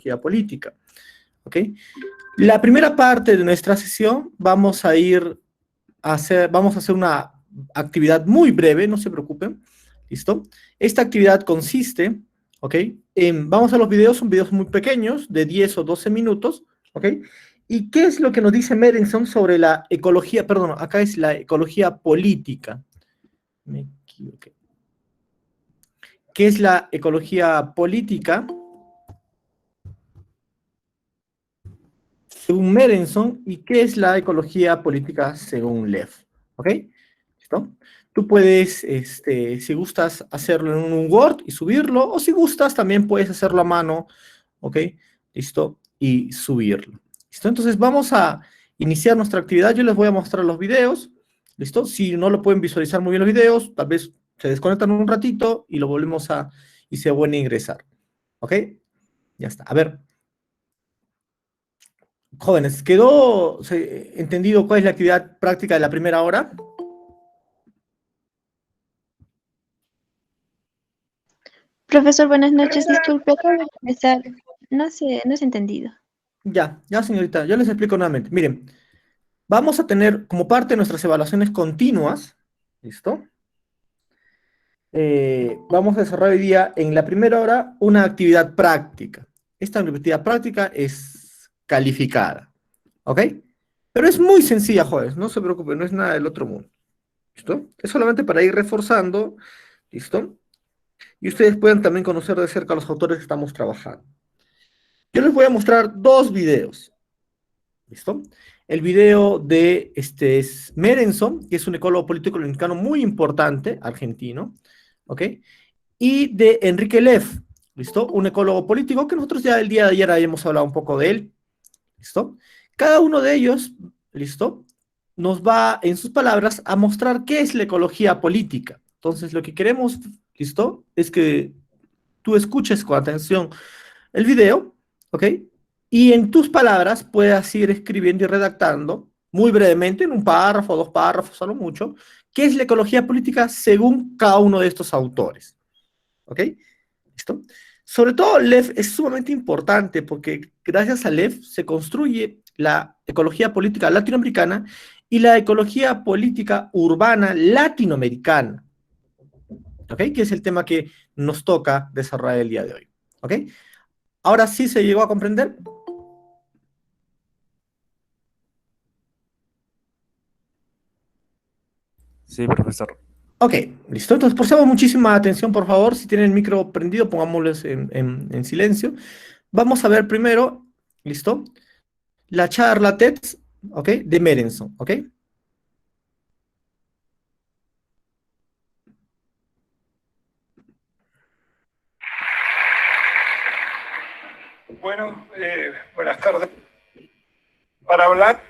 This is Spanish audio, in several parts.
ecología política. ¿Ok? La primera parte de nuestra sesión vamos a hacer una actividad muy breve, no se preocupen. ¿Listo? Esta actividad consiste, ¿ok? Vamos a los videos, son videos muy pequeños, de 10 o 12 minutos, ¿ok? ¿Y qué es lo que nos dice Merenson sobre la ecología? Perdón, acá es la ecología política. Me equivoqué. ¿Qué es la ecología política? Según Merenson, ¿y qué es la ecología política según Lev? ¿Ok? ¿Listo? Tú puedes, si gustas, hacerlo en un Word y subirlo, o si gustas, también puedes hacerlo a mano, ¿ok? ¿Listo? Y subirlo. ¿Listo? Entonces vamos a iniciar nuestra actividad. Yo les voy a mostrar los videos, ¿listo? Si no lo pueden visualizar muy bien los videos, tal vez se desconectan un ratito y lo volvemos y se vuelve a ingresar. ¿Ok? Ya está. A ver. Jóvenes, ¿quedó entendido cuál es la actividad práctica de la primera hora? Profesor, buenas noches. Disculpe, acabo de empezar. No se ha entendido. Ya, señorita, yo les explico nuevamente. Miren, vamos a tener como parte de nuestras evaluaciones continuas, ¿listo? Vamos a desarrollar hoy día en la primera hora una actividad práctica. Esta actividad práctica es calificada, ¿ok? Pero es muy sencilla, jóvenes, no se preocupen, no es nada del otro mundo, ¿listo? Es solamente para ir reforzando, ¿listo? Y ustedes puedan también conocer de cerca a los autores que estamos trabajando. Yo les voy a mostrar dos videos, ¿listo? El video de es Merenson, que es un ecólogo político mexicano muy importante, argentino, ¿ok? Y de Enrique Leff, ¿listo? Un ecólogo político que nosotros ya el día de ayer habíamos hablado un poco de él, ¿listo? Cada uno de ellos, ¿listo? Nos va, en sus palabras, a mostrar qué es la ecología política. Entonces, lo que queremos, ¿listo? Es que tú escuches con atención el video, ¿ok? Y en tus palabras puedas ir escribiendo y redactando, muy brevemente, en un párrafo, dos párrafos, a lo mucho, qué es la ecología política según cada uno de estos autores, ¿ok? ¿Listo? Sobre todo, Lev es sumamente importante porque gracias a Lev se construye la ecología política latinoamericana y la ecología política urbana latinoamericana, ¿ok? Que es el tema que nos toca desarrollar el día de hoy, ¿ok? Ahora sí se llegó a comprender. Sí, profesor. Ok, listo. Entonces, prestamos muchísima atención, por favor. Si tienen el micro prendido, pongámoslos en silencio. Vamos a ver primero, ¿listo? La charla TED, ¿ok? De Merenson, ¿ok? Bueno, buenas tardes. Para hablar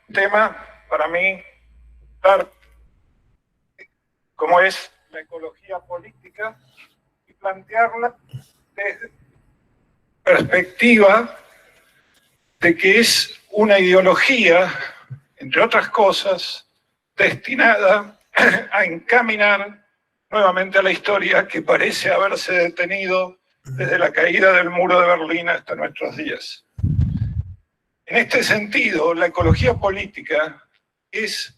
un tema, para mí, claro, como es la ecología política, y plantearla desde la perspectiva de que es una ideología, entre otras cosas, destinada a encaminar nuevamente a la historia que parece haberse detenido desde la caída del muro de Berlín hasta nuestros días. En este sentido, la ecología política es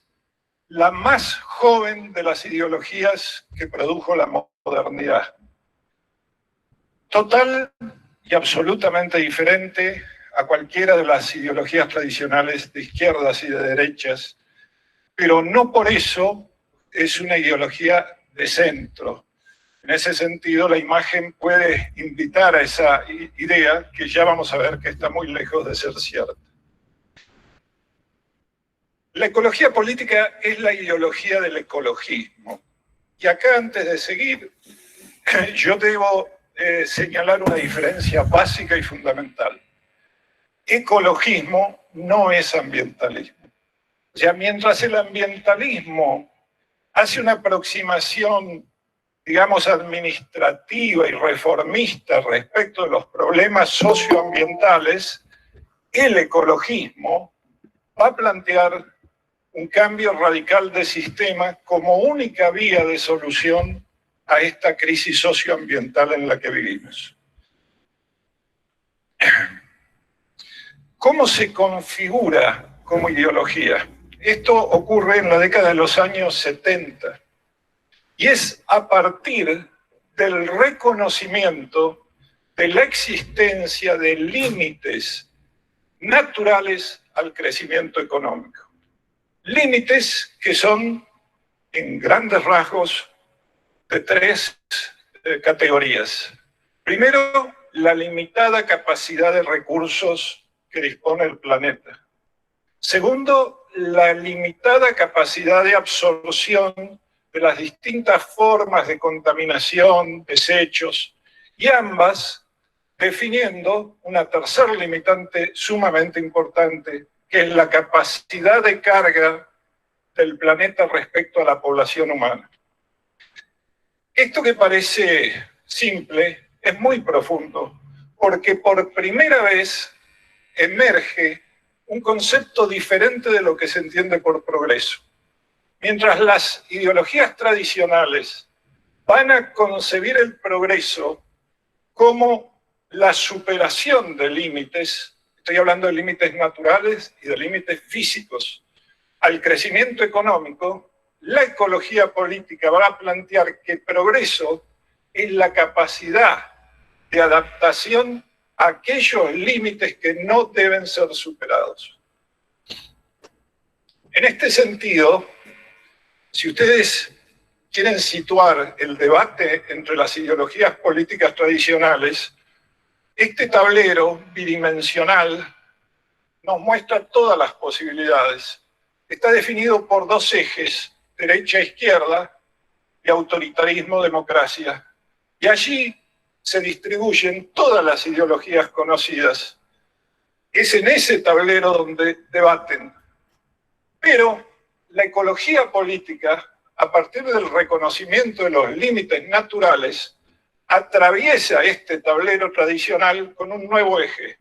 la más joven de las ideologías que produjo la modernidad. Total y absolutamente diferente a cualquiera de las ideologías tradicionales de izquierdas y de derechas, pero no por eso es una ideología de centro. En ese sentido, la imagen puede invitar a esa idea que ya vamos a ver que está muy lejos de ser cierta. La ecología política es la ideología del ecologismo. Y acá, antes de seguir, yo debo señalar una diferencia básica y fundamental. Ecologismo no es ambientalismo. O sea, mientras el ambientalismo hace una aproximación, digamos, administrativa y reformista respecto de los problemas socioambientales, el ecologismo va a plantear un cambio radical de sistema como única vía de solución a esta crisis socioambiental en la que vivimos. ¿Cómo se configura como ideología? Esto ocurre en la década de los años 70 y es a partir del reconocimiento de la existencia de límites naturales al crecimiento económico. Límites que son, en grandes rasgos, de tres categorías. Primero, la limitada capacidad de recursos que dispone el planeta. Segundo, la limitada capacidad de absorción de las distintas formas de contaminación, desechos, y ambas definiendo una tercera limitante sumamente importante, que es la capacidad de carga del planeta respecto a la población humana. Esto que parece simple es muy profundo, porque por primera vez emerge un concepto diferente de lo que se entiende por progreso. Mientras las ideologías tradicionales van a concebir el progreso como la superación de límites, estoy hablando de límites naturales y de límites físicos, al crecimiento económico, la ecología política va a plantear que progreso es la capacidad de adaptación a aquellos límites que no deben ser superados. En este sentido, si ustedes quieren situar el debate entre las ideologías políticas tradicionales, este tablero bidimensional nos muestra todas las posibilidades. Está definido por dos ejes, derecha-izquierda y autoritarismo-democracia. Y allí se distribuyen todas las ideologías conocidas. Es en ese tablero donde debaten. Pero la ecología política, a partir del reconocimiento de los límites naturales, atraviesa este tablero tradicional con un nuevo eje,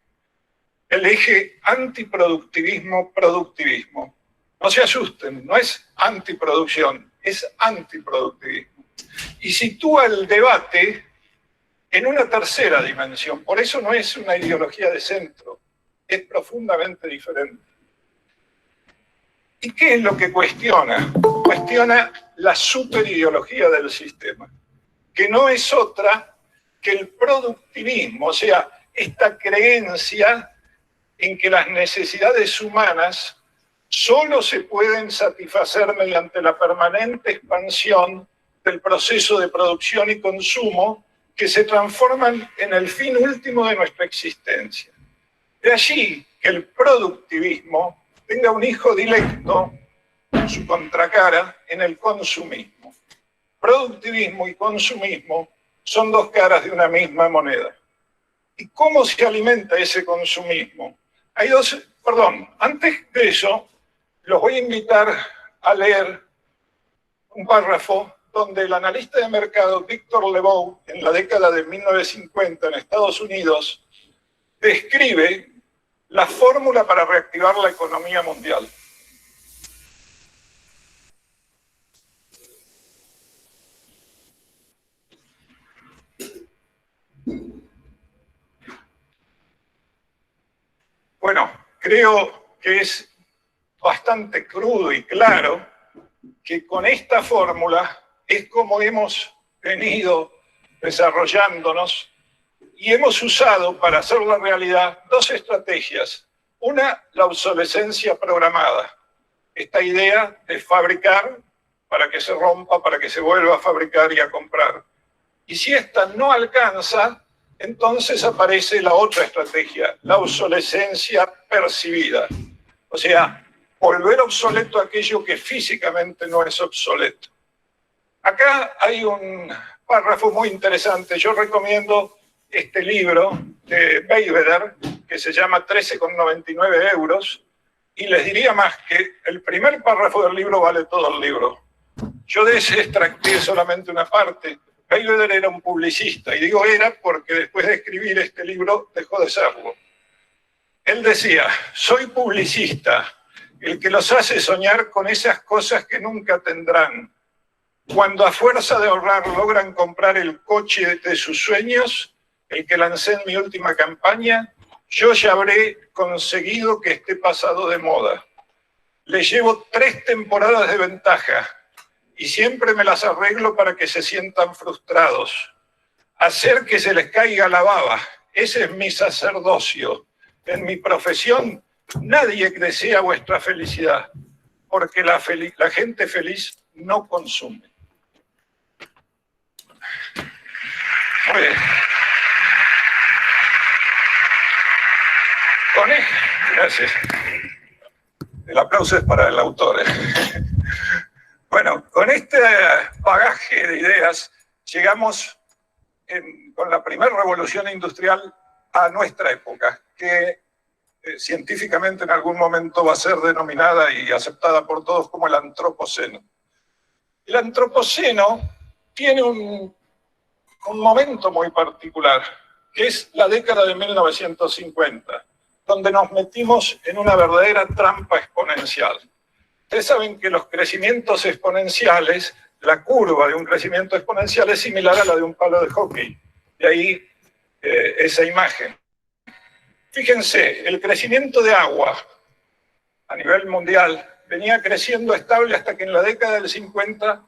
el eje antiproductivismo-productivismo. No se asusten, no es antiproducción, es antiproductivismo. Y sitúa el debate en una tercera dimensión. Por eso no es una ideología de centro, es profundamente diferente. ¿Y qué es lo que cuestiona? Cuestiona la superideología del sistema, que no es otra que el productivismo, o sea, esta creencia en que las necesidades humanas solo se pueden satisfacer mediante la permanente expansión del proceso de producción y consumo que se transforman en el fin último de nuestra existencia. De allí que el productivismo tenga un hijo directo, su contracara, en el consumismo. Productivismo y consumismo son dos caras de una misma moneda. ¿Y cómo se alimenta ese consumismo? Antes de eso, los voy a invitar a leer un párrafo donde el analista de mercado Victor Lebow, en la década de 1950 en Estados Unidos, describe la fórmula para reactivar la economía mundial. Bueno, creo que es bastante crudo y claro que con esta fórmula es como hemos venido desarrollándonos y hemos usado para hacer la realidad dos estrategias. Una, la obsolescencia programada. Esta idea de fabricar para que se rompa, para que se vuelva a fabricar y a comprar. Y si esta no alcanza, entonces aparece la otra estrategia, la obsolescencia percibida. O sea, volver obsoleto aquello que físicamente no es obsoleto. Acá hay un párrafo muy interesante. Yo recomiendo este libro de Beigbeder, que se llama 13,99 €, y les diría más que el primer párrafo del libro vale todo el libro. Yo de ese extracté solamente una parte. Beigbeder era un publicista, y digo era porque después de escribir este libro dejó de serlo. Él decía, soy publicista, el que los hace soñar con esas cosas que nunca tendrán. Cuando a fuerza de ahorrar logran comprar el coche de sus sueños, el que lancé en mi última campaña, yo ya habré conseguido que esté pasado de moda. Le llevo 3 temporadas de ventaja y siempre me las arreglo para que se sientan frustrados. Hacer que se les caiga la baba, ese es mi sacerdocio. En mi profesión nadie desea vuestra felicidad, porque la gente feliz no consume. Muy bien. Gracias. El aplauso es para el autor. Bueno, con este bagaje de ideas llegamos con la primera revolución industrial a nuestra época, que científicamente en algún momento va a ser denominada y aceptada por todos como el antropoceno. El antropoceno tiene un momento muy particular, que es la década de 1950, donde nos metimos en una verdadera trampa exponencial. Ustedes saben que los crecimientos exponenciales, la curva de un crecimiento exponencial es similar a la de un palo de hockey. De ahí esa imagen. Fíjense, el crecimiento de agua a nivel mundial venía creciendo estable hasta que en la década del 50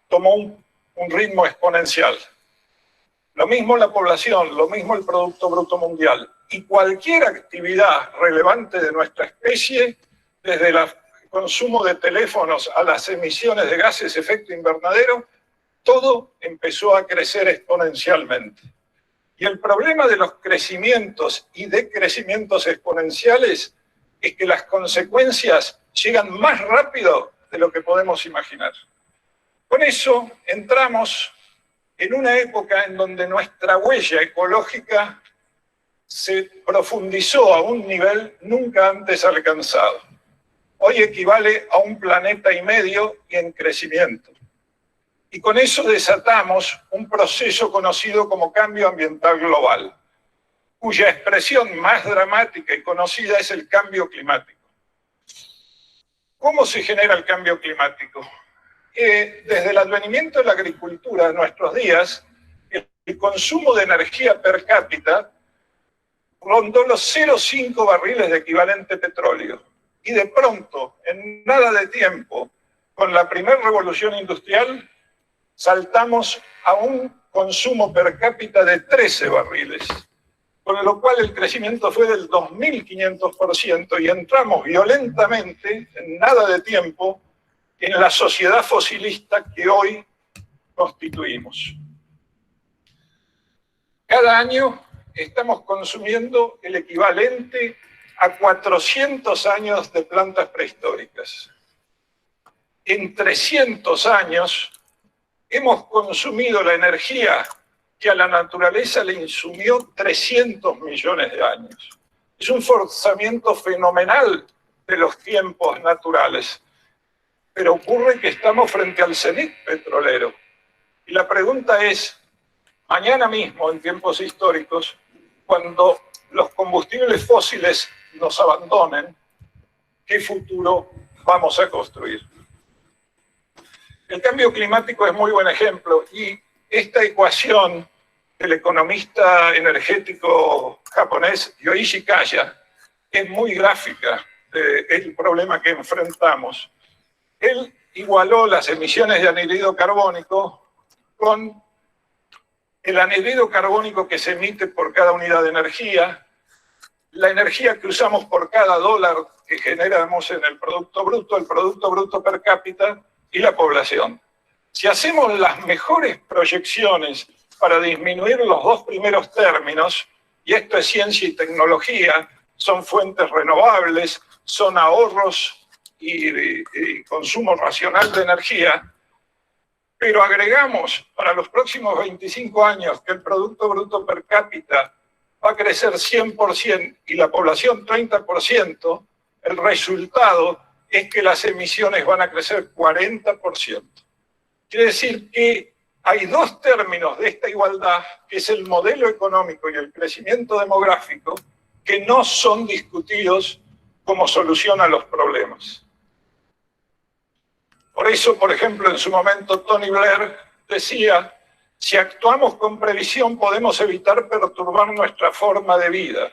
tomó un ritmo exponencial. Lo mismo la población, lo mismo el Producto Bruto Mundial. Y cualquier actividad relevante de nuestra especie, desde el consumo de teléfonos a las emisiones de gases de efecto invernadero, todo empezó a crecer exponencialmente. Y el problema de los crecimientos y decrecimientos exponenciales es que las consecuencias llegan más rápido de lo que podemos imaginar. Con eso entramos en una época en donde nuestra huella ecológica se profundizó a un nivel nunca antes alcanzado. Hoy equivale a 1,5 planetas y en crecimiento. Y con eso desatamos un proceso conocido como cambio ambiental global, cuya expresión más dramática y conocida es el cambio climático. ¿Cómo se genera el cambio climático? Desde el advenimiento de la agricultura en nuestros días, el consumo de energía per cápita rondó los 0,5 barriles de equivalente petróleo. Y de pronto, en nada de tiempo, con la primera revolución industrial, saltamos a un consumo per cápita de 13 barriles, con lo cual el crecimiento fue del 2.500% y entramos violentamente, en nada de tiempo, en la sociedad fosilista que hoy constituimos. Cada año estamos consumiendo el equivalente a 400 años de plantas prehistóricas. En 300 años hemos consumido la energía que a la naturaleza le insumió 300 millones de años. Es un forzamiento fenomenal de los tiempos naturales. Pero ocurre que estamos frente al cenit petrolero. Y la pregunta es, mañana mismo, en tiempos históricos, cuando los combustibles fósiles nos abandonen, ¿qué futuro vamos a construir? El cambio climático es muy buen ejemplo y esta ecuación del economista energético japonés Yoichi Kaya es muy gráfica del problema que enfrentamos. Él igualó las emisiones de anhídrido carbónico con el anhídrido carbónico que se emite por cada unidad de energía, la energía que usamos por cada dólar que generamos en el Producto Bruto per cápita y la población. Si hacemos las mejores proyecciones para disminuir los 2 primeros términos, y esto es ciencia y tecnología, son fuentes renovables, son ahorros y consumo racional de energía, pero agregamos para los próximos 25 años que el Producto Bruto per cápita va a crecer 100% y la población 30%, el resultado es que las emisiones van a crecer 40%. Quiere decir que hay 2 términos de esta igualdad, que es el modelo económico y el crecimiento demográfico, que no son discutidos como solución a los problemas. Por eso, por ejemplo, en su momento Tony Blair decía, si actuamos con previsión podemos evitar perturbar nuestra forma de vida.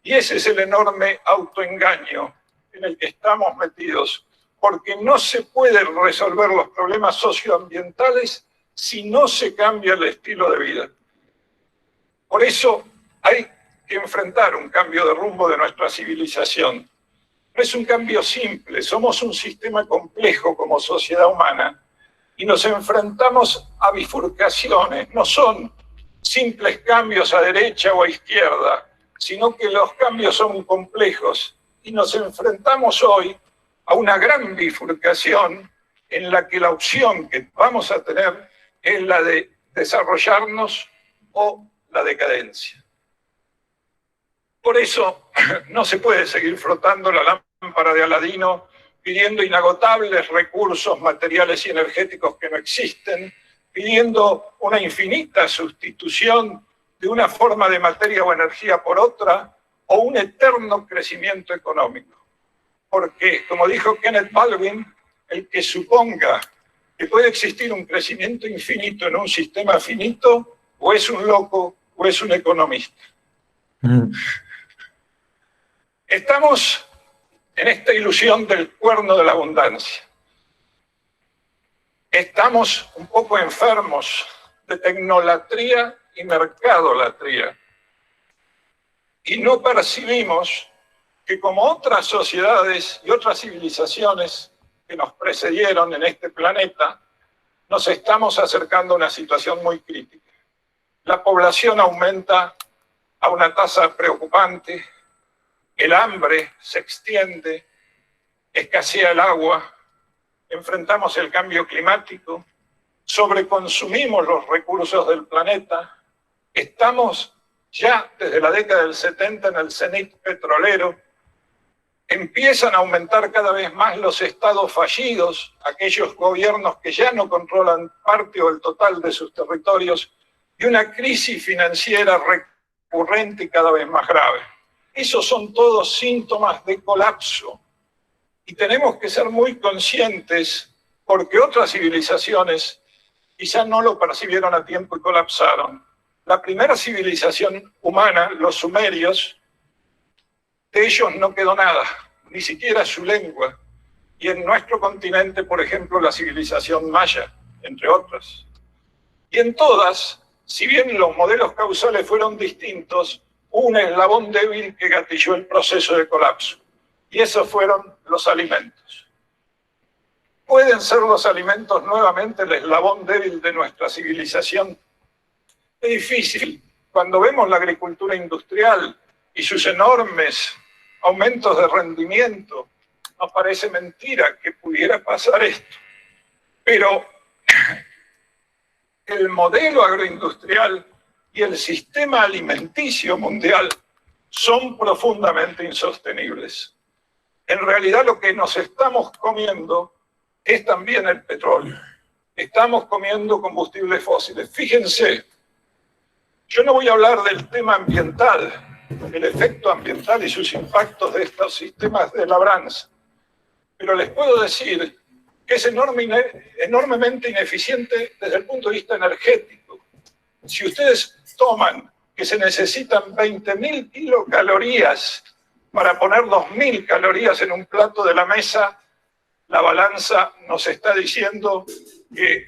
Y ese es el enorme autoengaño en el que estamos metidos, porque no se pueden resolver los problemas socioambientales si no se cambia el estilo de vida. Por eso hay que enfrentar un cambio de rumbo de nuestra civilización. No es un cambio simple, somos un sistema complejo como sociedad humana y nos enfrentamos a bifurcaciones, no son simples cambios a derecha o a izquierda, sino que los cambios son complejos y nos enfrentamos hoy a una gran bifurcación en la que la opción que vamos a tener es la de desarrollarnos o la decadencia. Por eso no se puede seguir frotando la lámpara de Aladino pidiendo inagotables recursos materiales y energéticos que no existen, pidiendo una infinita sustitución de una forma de materia o energía por otra, o un eterno crecimiento económico. Porque, como dijo Kenneth Baldwin, el que suponga que puede existir un crecimiento infinito en un sistema finito, o es un loco o es un economista. Estamos en esta ilusión del cuerno de la abundancia. Estamos un poco enfermos de tecnolatría y mercadolatría. Y no percibimos que como otras sociedades y otras civilizaciones que nos precedieron en este planeta, nos estamos acercando a una situación muy crítica. La población aumenta a una tasa preocupante, el hambre se extiende, escasea el agua, enfrentamos el cambio climático, sobreconsumimos los recursos del planeta, estamos ya desde la década del 70 en el cenit petrolero, empiezan a aumentar cada vez más los estados fallidos, aquellos gobiernos que ya no controlan parte o el total de sus territorios, y una crisis financiera recurrente y cada vez más grave. Esos son todos síntomas de colapso. Y tenemos que ser muy conscientes, porque otras civilizaciones quizás no lo percibieron a tiempo y colapsaron. La primera civilización humana, los sumerios, de ellos no quedó nada, ni siquiera su lengua. Y en nuestro continente, por ejemplo, la civilización maya, entre otras. Y en todas, si bien los modelos causales fueron distintos, hubo un eslabón débil que gatilló el proceso de colapso. Y esos fueron los alimentos. ¿Pueden ser los alimentos nuevamente el eslabón débil de nuestra civilización? Es difícil. Cuando vemos la agricultura industrial y sus enormes aumentos de rendimiento, nos parece mentira que pudiera pasar esto. Pero el modelo agroindustrial y el sistema alimenticio mundial son profundamente insostenibles. En realidad lo que nos estamos comiendo es también el petróleo. Estamos comiendo combustibles fósiles. Fíjense, yo no voy a hablar del tema ambiental, el efecto ambiental y sus impactos de estos sistemas de labranza, pero les puedo decir que es enormemente ineficiente desde el punto de vista energético. Si ustedes toman que se necesitan 20.000 kilocalorías para poner 2.000 calorías en un plato de la mesa, la balanza nos está diciendo que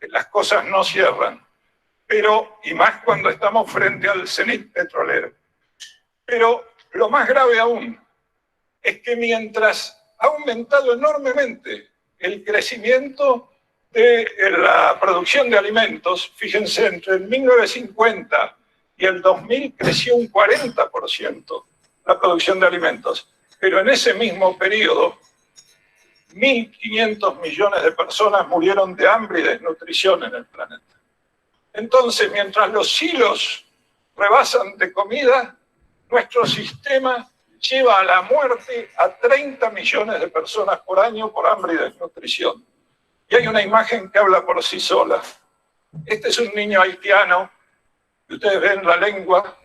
las cosas no cierran. Pero, y más cuando estamos frente al cenit petrolero. Pero lo más grave aún es que mientras ha aumentado enormemente el crecimiento de la producción de alimentos, fíjense, entre el 1950 y el 2000 creció un 40% la producción de alimentos, pero en ese mismo periodo 1.500 millones de personas murieron de hambre y desnutrición en el planeta. Entonces, mientras los silos rebasan de comida, nuestro sistema lleva a la muerte a 30 millones de personas por año por hambre y desnutrición. Y hay una imagen que habla por sí sola. Este es un niño haitiano, y ustedes ven la lengua,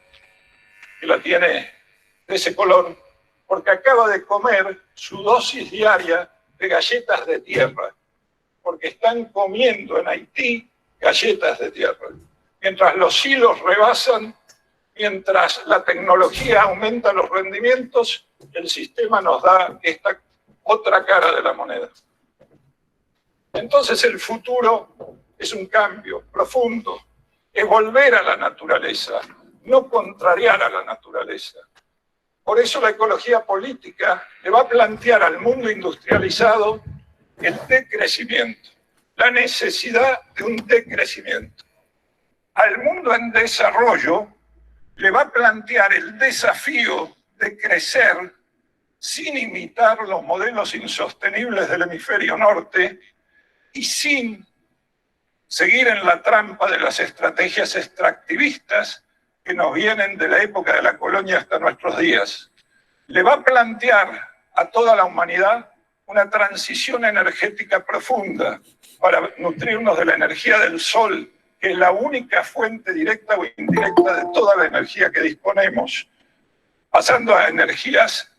que la tiene de ese color, porque acaba de comer su dosis diaria de galletas de tierra, porque están comiendo en Haití galletas de tierra. Mientras los silos rebasan, mientras la tecnología aumenta los rendimientos, el sistema nos da esta otra cara de la moneda. Entonces el futuro es un cambio profundo, es volver a la naturaleza, no contrariar a la naturaleza. Por eso la ecología política le va a plantear al mundo industrializado el decrecimiento, la necesidad de un decrecimiento. Al mundo en desarrollo le va a plantear el desafío de crecer sin imitar los modelos insostenibles del hemisferio norte y sin seguir en la trampa de las estrategias extractivistas que nos vienen de la época de la colonia hasta nuestros días. Le va a plantear a toda la humanidad una transición energética profunda para nutrirnos de la energía del sol, que es la única fuente directa o indirecta de toda la energía que disponemos, pasando a energías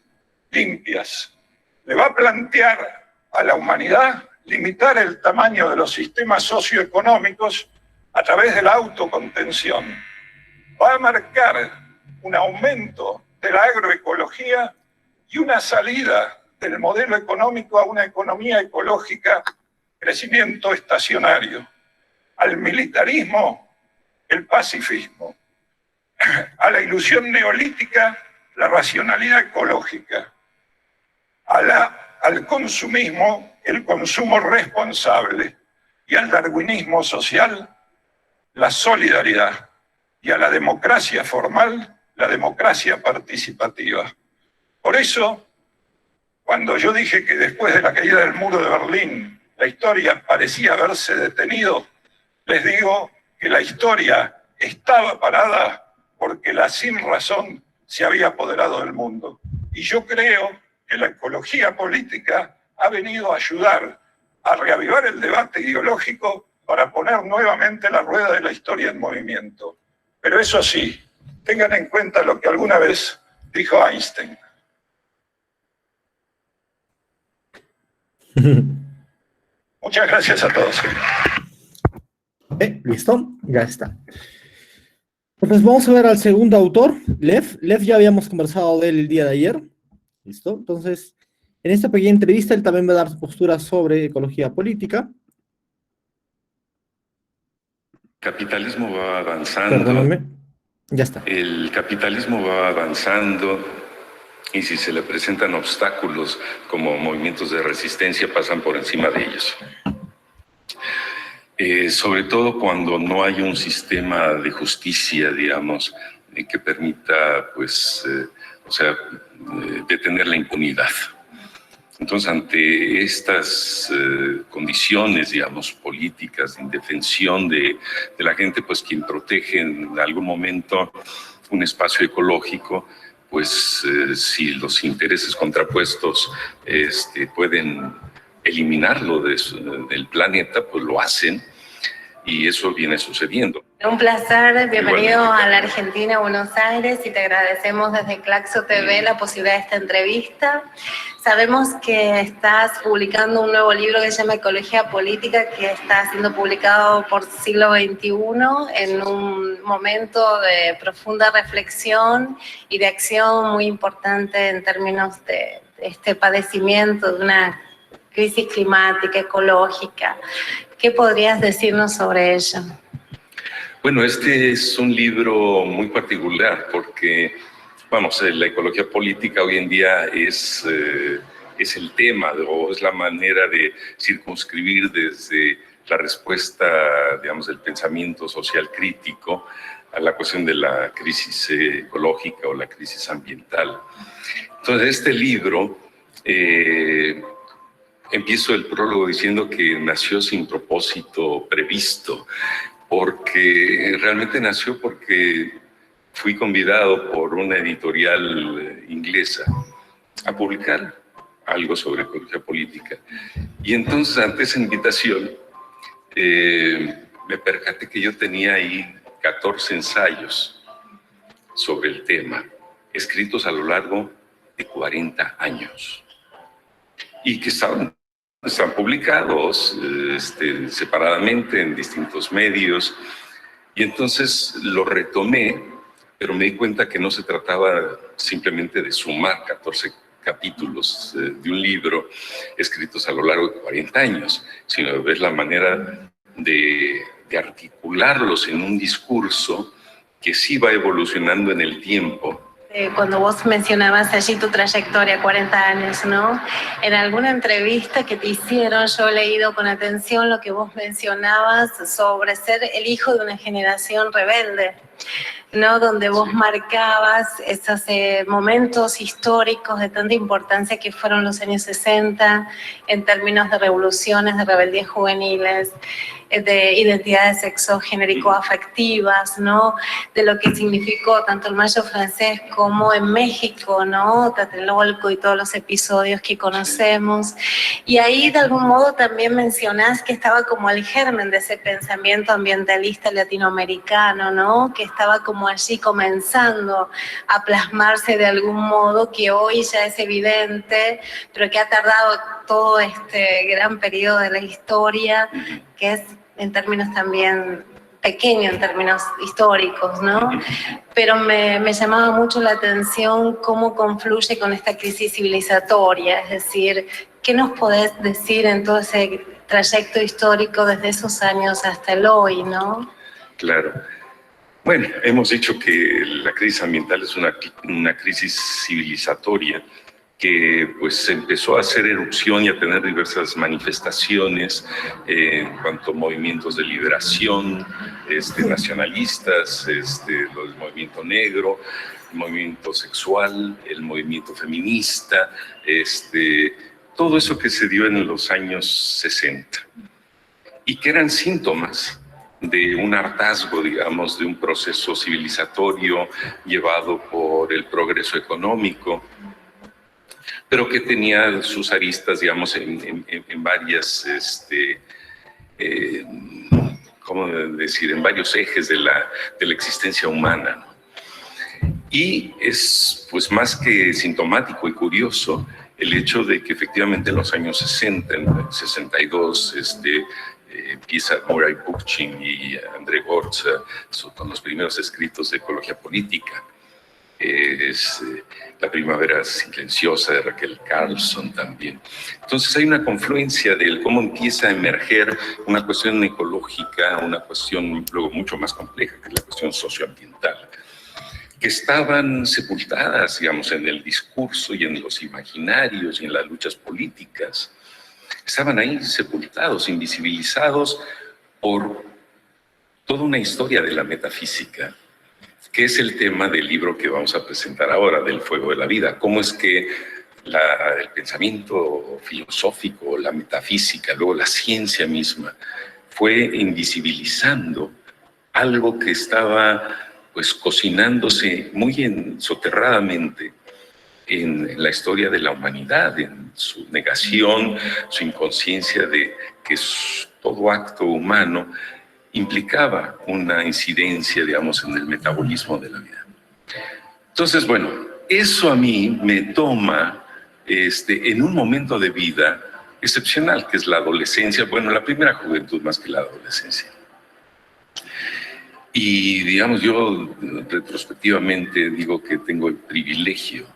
limpias. Le va a plantear a la humanidad limitar el tamaño de los sistemas socioeconómicos a través de la autocontención. Va a marcar un aumento de la agroecología y una salida del modelo económico a una economía ecológica, crecimiento estacionario. Al militarismo, el pacifismo. A la ilusión neolítica, la racionalidad ecológica. Al consumismo, el consumo responsable. Y al darwinismo social, la solidaridad. Y a la democracia formal, la democracia participativa. Por eso, cuando yo dije que después de la caída del muro de Berlín, la historia parecía haberse detenido, les digo que la historia estaba parada porque la sinrazón se había apoderado del mundo. Y yo creo que la ecología política ha venido a ayudar a reavivar el debate ideológico para poner nuevamente la rueda de la historia en movimiento. Pero eso sí, tengan en cuenta lo que alguna vez dijo Einstein. Muchas gracias a todos. Listo, ya está. Pues vamos a ver al segundo autor, Lev. Lev ya habíamos conversado de él el día de ayer. Listo, entonces, en esta pequeña entrevista él también va a dar su postura sobre ecología política. El capitalismo va avanzando. Perdóname, ya está. El capitalismo va avanzando y si se le presentan obstáculos como movimientos de resistencia, pasan por encima de ellos. Sobre todo cuando no hay un sistema de justicia, digamos, que permita, pues, detener la impunidad. Entonces, ante estas condiciones, digamos, políticas de indefensión de la gente, pues, quien protege en algún momento un espacio ecológico, pues, si los intereses contrapuestos pueden eliminarlo del planeta, pues lo hacen, y eso viene sucediendo. Un placer, bienvenido a la Argentina, Buenos Aires, y te agradecemos desde Claxo TV la posibilidad de esta entrevista. Sabemos que estás publicando un nuevo libro que se llama Ecología Política, que está siendo publicado por Siglo XXI en un momento de profunda reflexión y de acción muy importante en términos de este padecimiento de una crisis climática, ecológica. ¿Qué podrías decirnos sobre ello? Bueno, este es un libro muy particular porque, vamos, la ecología política hoy en día es el tema o es la manera de circunscribir desde la respuesta, digamos, del pensamiento social crítico a la cuestión de la crisis ecológica o la crisis ambiental. Entonces, este libro... empiezo el prólogo diciendo que nació sin propósito previsto, porque realmente nació porque fui convidado por una editorial inglesa a publicar algo sobre ecología política. Y entonces, ante esa invitación, me percaté que yo tenía ahí 14 ensayos sobre el tema, escritos a lo largo de 40 años. Y que están publicados separadamente en distintos medios. Y entonces lo retomé pero me di cuenta que no se trataba simplemente de sumar 14 capítulos de un libro escritos a lo largo de 40 años, sino de ver la manera de articularlos en un discurso que sí va evolucionando en el tiempo. Cuando vos mencionabas allí tu trayectoria, 40 años, ¿no? En alguna entrevista que te hicieron, yo he leído con atención lo que vos mencionabas sobre ser el hijo de una generación rebelde, ¿no? Donde vos marcabas esos momentos históricos de tanta importancia que fueron los años 60 en términos de revoluciones, de rebeldías juveniles, de identidades sexogenérico-afectivas, ¿no? De lo que significó tanto el Mayo francés como en México, ¿no? Tlatelolco y todos los episodios que conocemos. Y ahí de algún modo también mencionás que estaba como el germen de ese pensamiento ambientalista latinoamericano, ¿no? Que estaba como allí comenzando a plasmarse de algún modo, que hoy ya es evidente, pero que ha tardado todo este gran periodo de la historia, que es en términos también pequeño, en términos históricos, ¿no? Pero me llamaba mucho la atención cómo confluye con esta crisis civilizatoria, es decir, ¿qué nos podés decir en todo ese trayecto histórico desde esos años hasta el hoy, ¿no? Claro. Bueno, hemos dicho que la crisis ambiental es una crisis civilizatoria que pues empezó a hacer erupción y a tener diversas manifestaciones en cuanto a movimientos de liberación nacionalistas, el movimiento negro, el movimiento sexual, el movimiento feminista, todo eso que se dio en los años 60 y que eran síntomas de un hartazgo, digamos, de un proceso civilizatorio llevado por el progreso económico, pero que tenía sus aristas, digamos, en varias, ¿cómo decir?, en varios ejes de la existencia humana, ¿no? Y es, pues, más que sintomático y curioso el hecho de que efectivamente en los años 60, en el 62, empieza Murray Bookchin y André Gortz con los primeros escritos de ecología política. La primavera silenciosa de Raquel Carlson también. Entonces hay una confluencia de cómo empieza a emerger una cuestión ecológica, una cuestión luego mucho más compleja, que es la cuestión socioambiental, que estaban sepultadas, digamos, en el discurso y en los imaginarios y en las luchas políticas. Estaban ahí sepultados, invisibilizados por toda una historia de la metafísica, que es el tema del libro que vamos a presentar ahora, del fuego de la vida. Cómo es que el pensamiento filosófico, la metafísica, luego la ciencia misma, fue invisibilizando algo que estaba pues cocinándose muy soterradamente en la historia de la humanidad, en su negación, su inconsciencia de que todo acto humano implicaba una incidencia, digamos, en el metabolismo de la vida. Entonces, bueno, eso a mí me toma en un momento de vida excepcional, que es la adolescencia, bueno, la primera juventud más que la adolescencia. Y, digamos, yo retrospectivamente digo que tengo el privilegio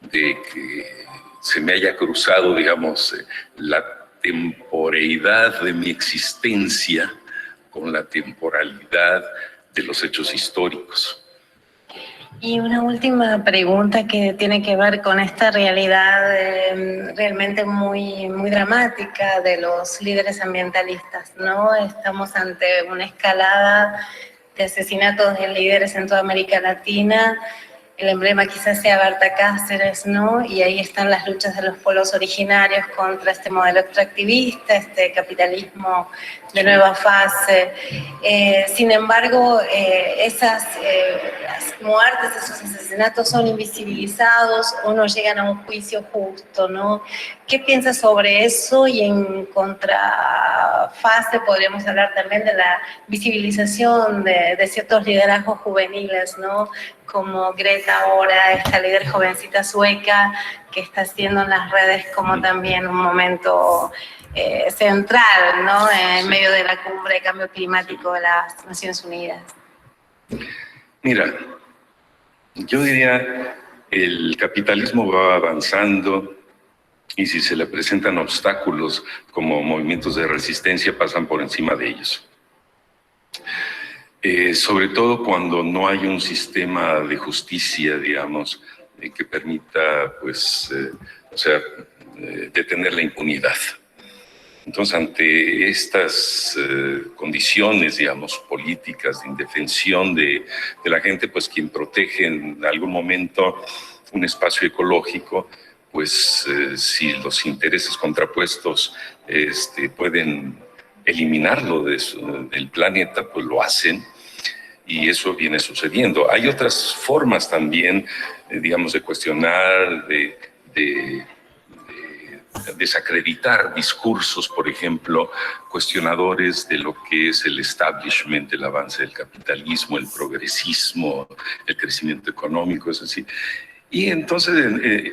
de que se me haya cruzado, digamos, la temporeidad de mi existencia con la temporalidad de los hechos históricos. Y una última pregunta que tiene que ver con esta realidad realmente muy, muy dramática de los líderes ambientalistas, ¿no? Estamos ante una escalada de asesinatos de líderes en toda América Latina. El emblema quizás sea Berta Cáceres, ¿no? Y ahí están las luchas de los pueblos originarios contra este modelo extractivista, este capitalismo de nueva fase. Sin embargo, esas muertes, esos asesinatos son invisibilizados o no llegan a un juicio justo, ¿no? ¿Qué piensas sobre eso? Y en contrafase podríamos hablar también de la visibilización de ciertos liderazgos juveniles, ¿no? Como Greta ahora, esta líder jovencita sueca que está haciendo en las redes como también un momento central, ¿no? En medio de la cumbre de cambio climático de las Naciones Unidas. Mira, yo diría, el capitalismo va avanzando y si se le presentan obstáculos como movimientos de resistencia, pasan por encima de ellos. Sobre todo cuando no hay un sistema de justicia, digamos, que permita, pues, detener la impunidad. Entonces, ante estas condiciones, digamos, políticas de indefensión de la gente, pues quien protege en algún momento un espacio ecológico, pues si los intereses contrapuestos pueden eliminarlo del planeta, pues lo hacen y eso viene sucediendo. Hay otras formas también, digamos, de cuestionar, de desacreditar discursos, por ejemplo, cuestionadores de lo que es el establishment, el avance del capitalismo, el progresismo, el crecimiento económico, es así. Y entonces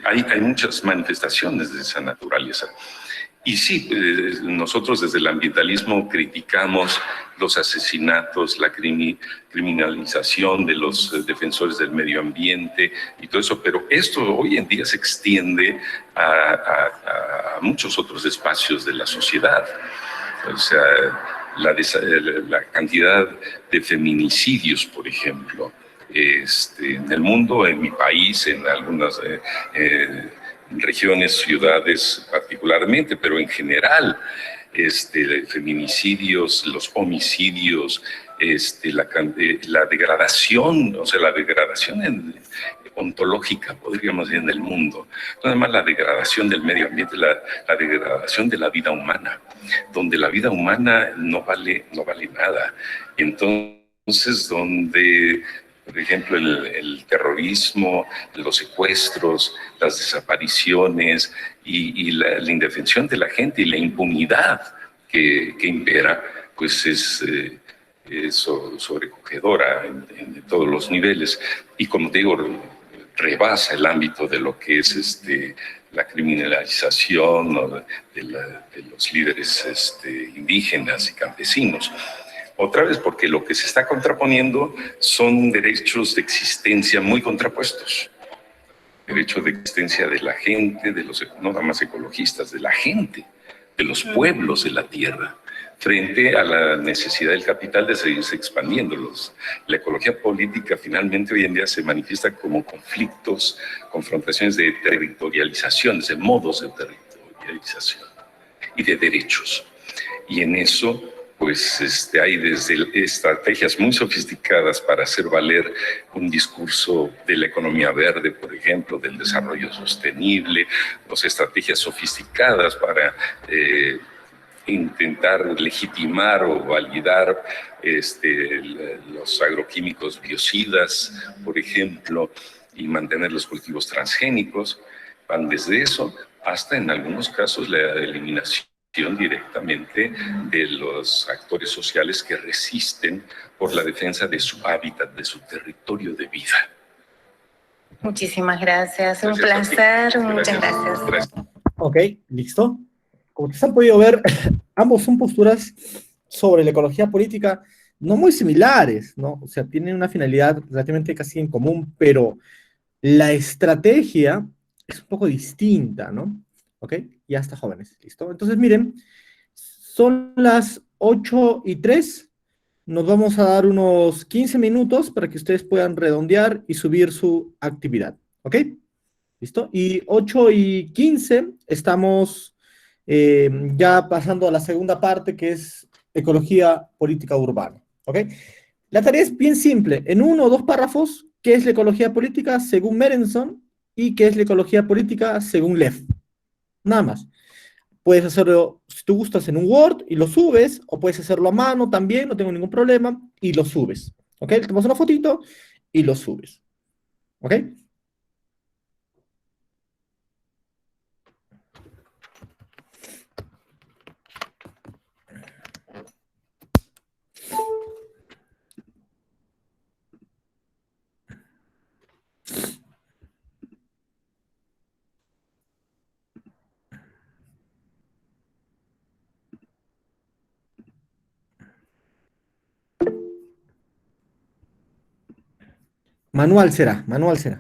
hay muchas manifestaciones de esa naturaleza. Y sí, nosotros desde el ambientalismo criticamos los asesinatos, la criminalización de los defensores del medio ambiente y todo eso, pero esto hoy en día se extiende a muchos otros espacios de la sociedad. O sea, la cantidad de feminicidios, por ejemplo, en el mundo, en mi país, en algunas regiones, ciudades particularmente, pero en general, feminicidios, los homicidios, la degradación, o sea, la degradación ontológica, podríamos decir, en el mundo. No además la degradación del medio ambiente, la degradación de la vida humana, donde la vida humana no vale nada. Entonces, donde por ejemplo, el terrorismo, los secuestros, las desapariciones y la indefensión de la gente y la impunidad que impera, pues es sobrecogedora en todos los niveles. Y como te digo, rebasa el ámbito de lo que es la criminalización, ¿no?, de los líderes indígenas y campesinos. Otra vez, porque lo que se está contraponiendo son derechos de existencia muy contrapuestos. Derecho de existencia de la gente, no nada más ecologistas, de la gente, de los pueblos de la tierra, frente a la necesidad del capital de seguirse expandiendo. La ecología política finalmente hoy en día se manifiesta como conflictos, confrontaciones de territorializaciones, de modos de territorialización y de derechos. Y en eso pues hay desde estrategias muy sofisticadas para hacer valer un discurso de la economía verde, por ejemplo, del desarrollo sostenible, estrategias sofisticadas para intentar legitimar o validar los agroquímicos biocidas, por ejemplo, y mantener los cultivos transgénicos. Van desde eso hasta, en algunos casos, la eliminación directamente de los actores sociales que resisten por la defensa de su hábitat, de su territorio de vida. Muchísimas gracias, un placer, muchas gracias. Ok, listo. Como ustedes han podido ver, ambos son posturas sobre la ecología política no muy similares, ¿no? O sea, tienen una finalidad relativamente casi en común, pero la estrategia es un poco distinta, ¿no? ¿Ok? Ya está, jóvenes, ¿listo? Entonces, miren, son las 8:03, nos vamos a dar unos 15 minutos para que ustedes puedan redondear y subir su actividad, ¿ok? ¿Listo? Y 8:15 estamos ya pasando a la segunda parte, que es ecología política urbana, ¿ok? La tarea es bien simple. En uno o dos párrafos, ¿qué es la ecología política según Merenson y qué es la ecología política según Leff? Nada más. Puedes hacerlo, si tú gustas, en un Word y lo subes, o puedes hacerlo a mano también, no tengo ningún problema, y lo subes. ¿Ok? Le tomas una fotito y lo subes. ¿Ok? Manual será, manual será.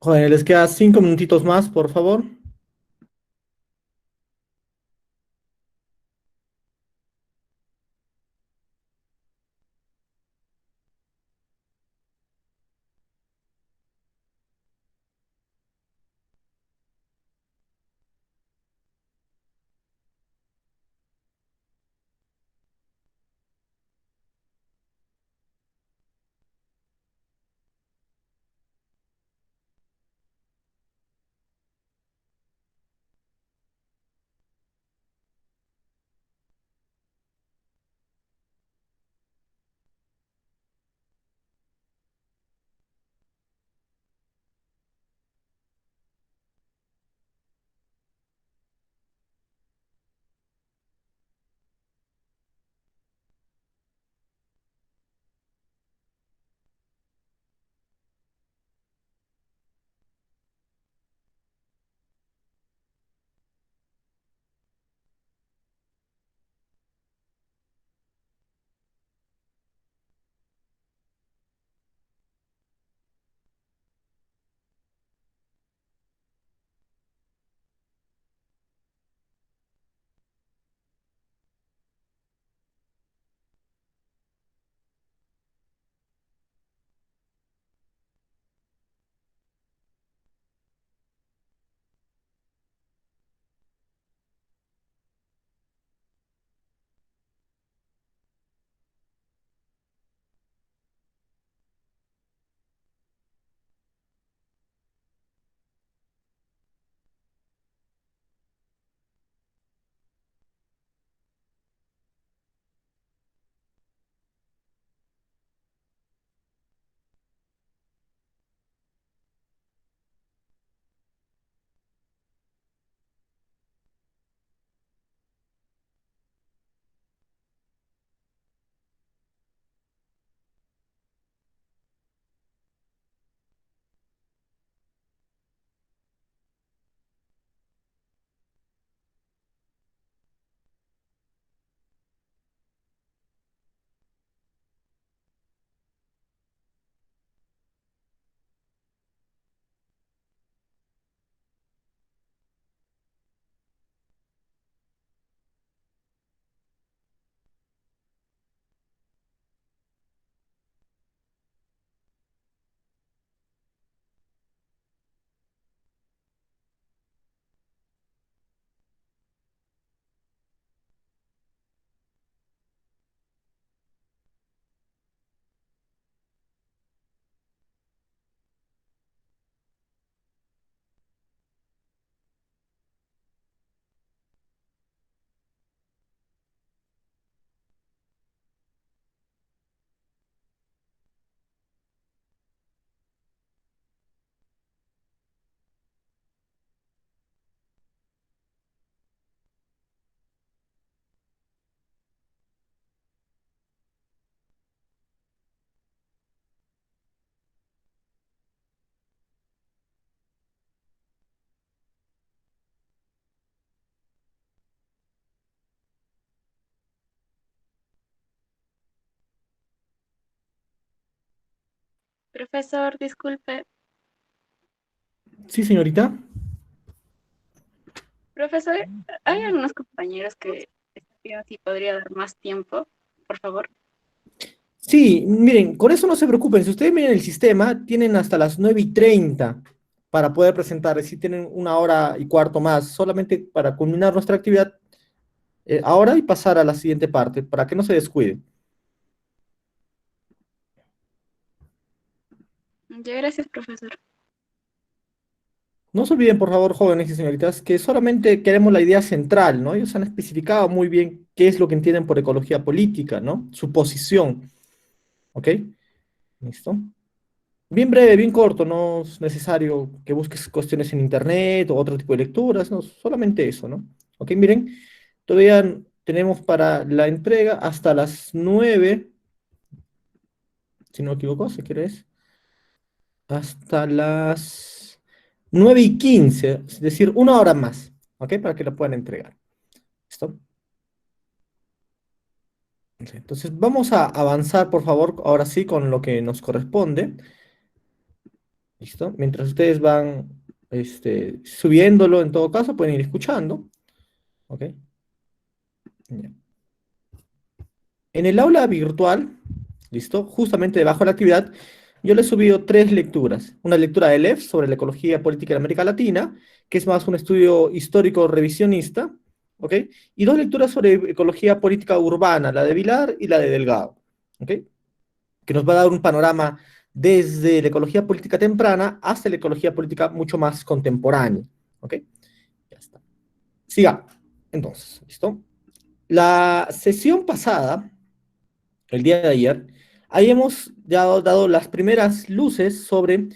Jóvenes, les queda 5 minutitos más, por favor. Profesor, disculpe. Sí, señorita. Profesor, hay algunos compañeros que están pidiendo si podría dar más tiempo, por favor. Sí, miren, con eso no se preocupen. Si ustedes miran el sistema, tienen hasta las 9:30 para poder presentar. Es decir, tienen 1 hora y cuarto más, solamente para culminar nuestra actividad ahora y pasar a la siguiente parte, para que no se descuiden. Ya, gracias, profesor. No se olviden, por favor, jóvenes y señoritas, que solamente queremos la idea central, ¿no? Ellos han especificado muy bien qué es lo que entienden por ecología política, ¿no? Su posición, ¿ok? ¿Listo? Bien breve, bien corto, no es necesario que busques cuestiones en internet o otro tipo de lecturas, no, solamente eso, ¿no? Ok, miren, todavía tenemos para la entrega hasta las 9, si no me equivoco, si querés, hasta las 9:15, es decir, 1 hora más, ¿ok? Para que la puedan entregar. ¿Listo? Entonces, vamos a avanzar, por favor, ahora sí, con lo que nos corresponde. ¿Listo? Mientras ustedes van subiéndolo, en todo caso, pueden ir escuchando. ¿Ok? Ya. En el aula virtual, ¿listo? Justamente debajo de la actividad, yo le he subido 3 lecturas. Una lectura de Lev sobre la ecología política de América Latina, que es más un estudio histórico revisionista, ¿ok? Y 2 lecturas sobre ecología política urbana, la de Vilar y la de Delgado, ¿ok? Que nos va a dar un panorama desde la ecología política temprana hasta la ecología política mucho más contemporánea, ¿ok? Ya está. Siga. Entonces, ¿listo? La sesión pasada, el día de ayer, ahí hemos ya dado las primeras luces sobre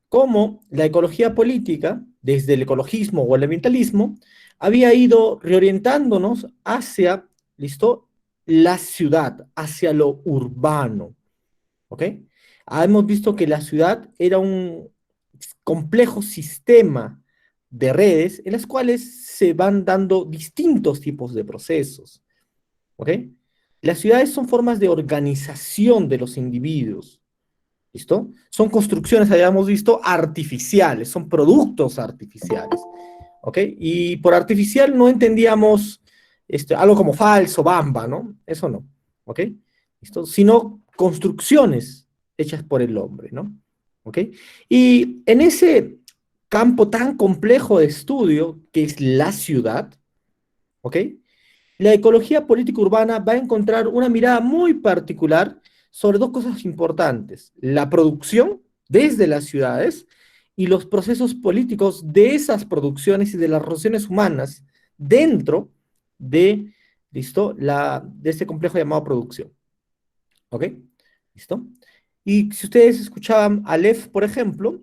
cómo la ecología política, desde el ecologismo o el ambientalismo, había ido reorientándonos hacia, ¿listo? La ciudad, hacia lo urbano, ¿ok? Hemos visto que la ciudad era un complejo sistema de redes en las cuales se van dando distintos tipos de procesos, ¿ok? Las ciudades son formas de organización de los individuos, ¿listo? Son construcciones, habíamos visto, artificiales, son productos artificiales, ¿ok? Y por artificial no entendíamos algo como falso, bamba, ¿no? Eso no, ¿ok? ¿Listo? Sino construcciones hechas por el hombre, ¿no? ¿Ok? Y en ese campo tan complejo de estudio que es la ciudad, ¿ok? La ecología política urbana va a encontrar una mirada muy particular sobre 2 cosas importantes: la producción desde las ciudades y los procesos políticos de esas producciones y de las relaciones humanas dentro de, ¿listo? De este complejo llamado producción. ¿Ok? ¿Listo? Y si ustedes escuchaban a Lev, por ejemplo,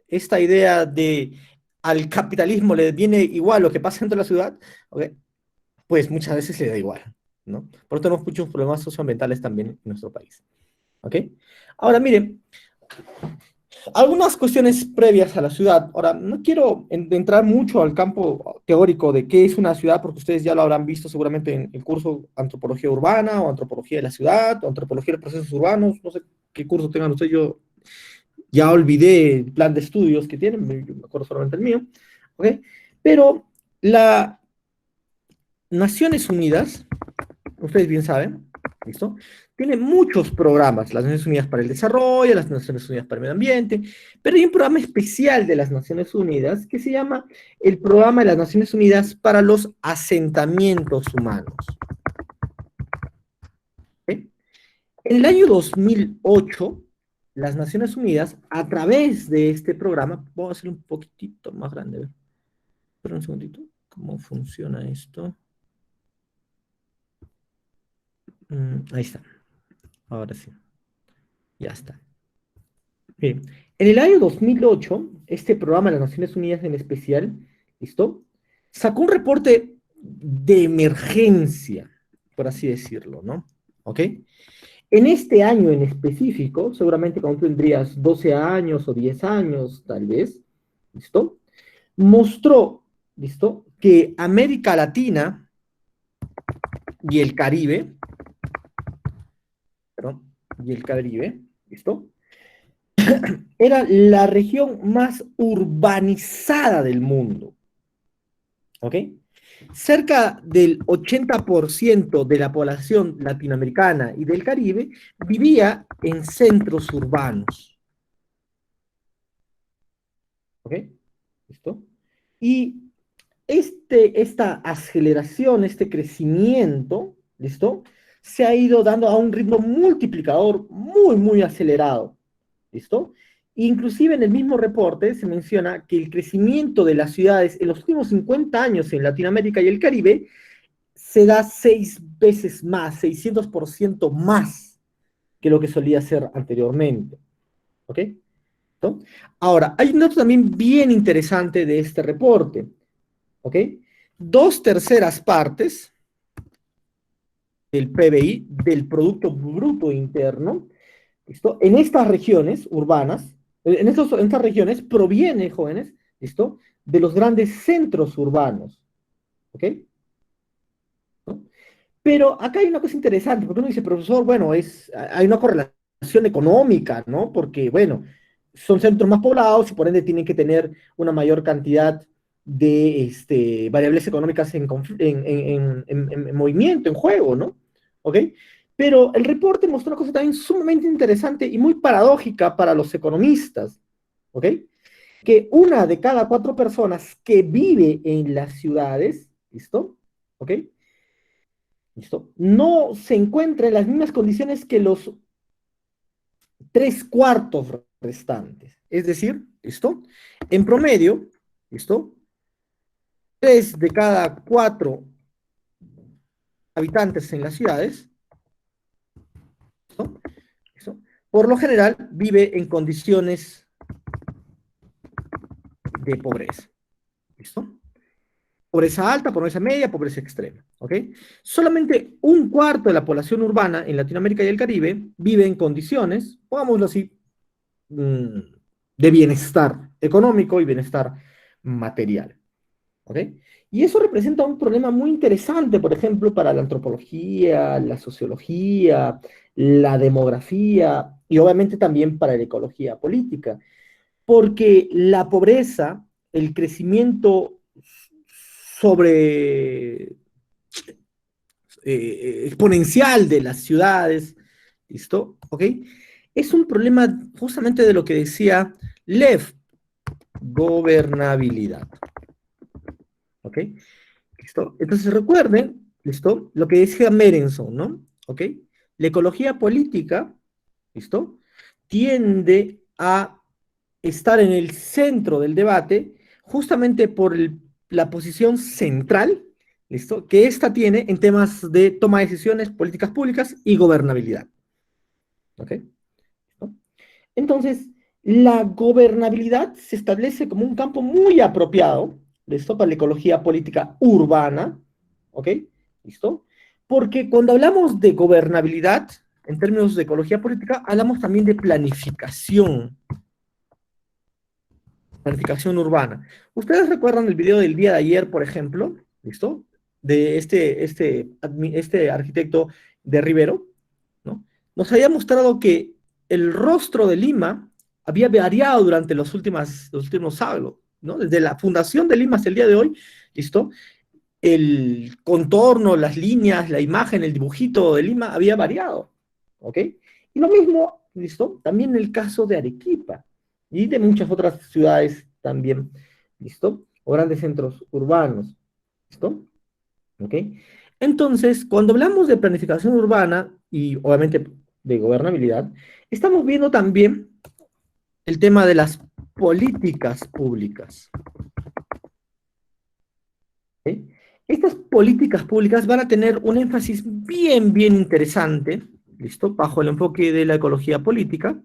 esta idea de al capitalismo le viene igual lo que pasa dentro de la ciudad, ¿ok? Pues muchas veces le da igual, ¿no? Por eso tenemos muchos problemas socioambientales también en nuestro país, ¿ok? Ahora, miren, algunas cuestiones previas a la ciudad. Ahora, no quiero entrar mucho al campo teórico de qué es una ciudad, porque ustedes ya lo habrán visto seguramente en el curso Antropología Urbana, o Antropología de la Ciudad, o Antropología de Procesos Urbanos, no sé qué curso tengan ustedes, yo ya olvidé el plan de estudios que tienen, yo me acuerdo solamente el mío, ¿ok? Pero la Naciones Unidas, ustedes bien saben, ¿listo? Tiene muchos programas, las Naciones Unidas para el Desarrollo, las Naciones Unidas para el Medio Ambiente, pero hay un programa especial de las Naciones Unidas que se llama el Programa de las Naciones Unidas para los Asentamientos Humanos. ¿Sí? En el año 2008, las Naciones Unidas, a través de este programa, voy a hacer un poquitito más grande, a ver. Espera un segundito, ¿cómo funciona esto? Ahí está. Ahora sí. Ya está. Bien. En el año 2008, este programa de las Naciones Unidas en especial, ¿listo? Sacó un reporte de emergencia, por así decirlo, ¿no? ¿Ok? En este año en específico, seguramente cuando tendrías 12 años o 10 años, tal vez, ¿listo? Mostró, ¿listo? Que América Latina y el Caribe, perdón, y el Caribe, ¿listo? Era la región más urbanizada del mundo. ¿Ok? Cerca del 80% de la población latinoamericana y del Caribe vivía en centros urbanos. ¿Ok? ¿Listo? Y esta aceleración, este crecimiento, ¿listo? Se ha ido dando a un ritmo multiplicador muy, muy acelerado. ¿Listo? Inclusive en el mismo reporte se menciona que el crecimiento de las ciudades en los últimos 50 años en Latinoamérica y el Caribe se da 6 veces más, 600% más que lo que solía ser anteriormente. ¿Ok? ¿Listo? Ahora, hay un dato también bien interesante de este reporte. ¿Ok? 2/3 partes del PBI, del Producto Bruto Interno, ¿listo? En estas regiones urbanas, en estas regiones proviene, jóvenes, ¿listo? De los grandes centros urbanos, ¿ok? ¿No? Pero acá hay una cosa interesante, porque uno dice, profesor, bueno, hay una correlación económica, ¿no? Porque, bueno, son centros más poblados y por ende tienen que tener una mayor cantidad de variables económicas en movimiento, en juego, ¿no? ¿Ok? Pero el reporte mostró una cosa también sumamente interesante y muy paradójica para los economistas, ¿ok? Que una de cada 4 personas que vive en las ciudades, ¿listo? ¿Ok? ¿Listo? No se encuentra en las mismas condiciones que los 3/4 restantes. Es decir, ¿listo? En promedio, ¿listo? 3 de cada 4 habitantes en las ciudades, ¿listo? ¿Listo? Por lo general, vive en condiciones de pobreza. ¿Listo? Pobreza alta, pobreza media, pobreza extrema. ¿Ok? Solamente 1/4 de la población urbana en Latinoamérica y el Caribe vive en condiciones, pongámoslo así, de bienestar económico y bienestar material. ¿Ok? Y eso representa un problema muy interesante, por ejemplo, para la antropología, la sociología, la demografía y obviamente también para la ecología política, porque la pobreza, el crecimiento sobre exponencial de las ciudades, ¿listo? ¿Ok? Es un problema justamente de lo que decía Lev, gobernabilidad. ¿Ok? ¿Listo? Entonces recuerden, ¿listo? Lo que decía Merenson, ¿no? ¿Ok? La ecología política, ¿listo? Tiende a estar en el centro del debate justamente por la posición central, ¿listo? Que ésta tiene en temas de toma de decisiones, políticas públicas y gobernabilidad. ¿Ok? ¿Listo? Entonces, la gobernabilidad se establece como un campo muy apropiado, ¿listo? Para la ecología política urbana, ¿ok? ¿Listo? Porque cuando hablamos de gobernabilidad, en términos de ecología política, hablamos también de planificación urbana. ¿Ustedes recuerdan el video del día de ayer, por ejemplo? ¿Listo? De este arquitecto de Rivero, ¿no? Nos había mostrado que el rostro de Lima había variado durante los últimos siglos, ¿no? Desde la fundación de Lima hasta el día de hoy, ¿listo? El contorno, las líneas, la imagen, el dibujito de Lima había variado, ¿ok? Y lo mismo, ¿listo? También en el caso de Arequipa y de muchas otras ciudades también, ¿listo? O grandes centros urbanos, ¿listo? ¿Ok? Entonces, cuando hablamos de planificación urbana y obviamente de gobernabilidad, estamos viendo también el tema de las políticas públicas. ¿Ok? Estas políticas públicas van a tener un énfasis bien, bien interesante, ¿listo? Bajo el enfoque de la ecología política,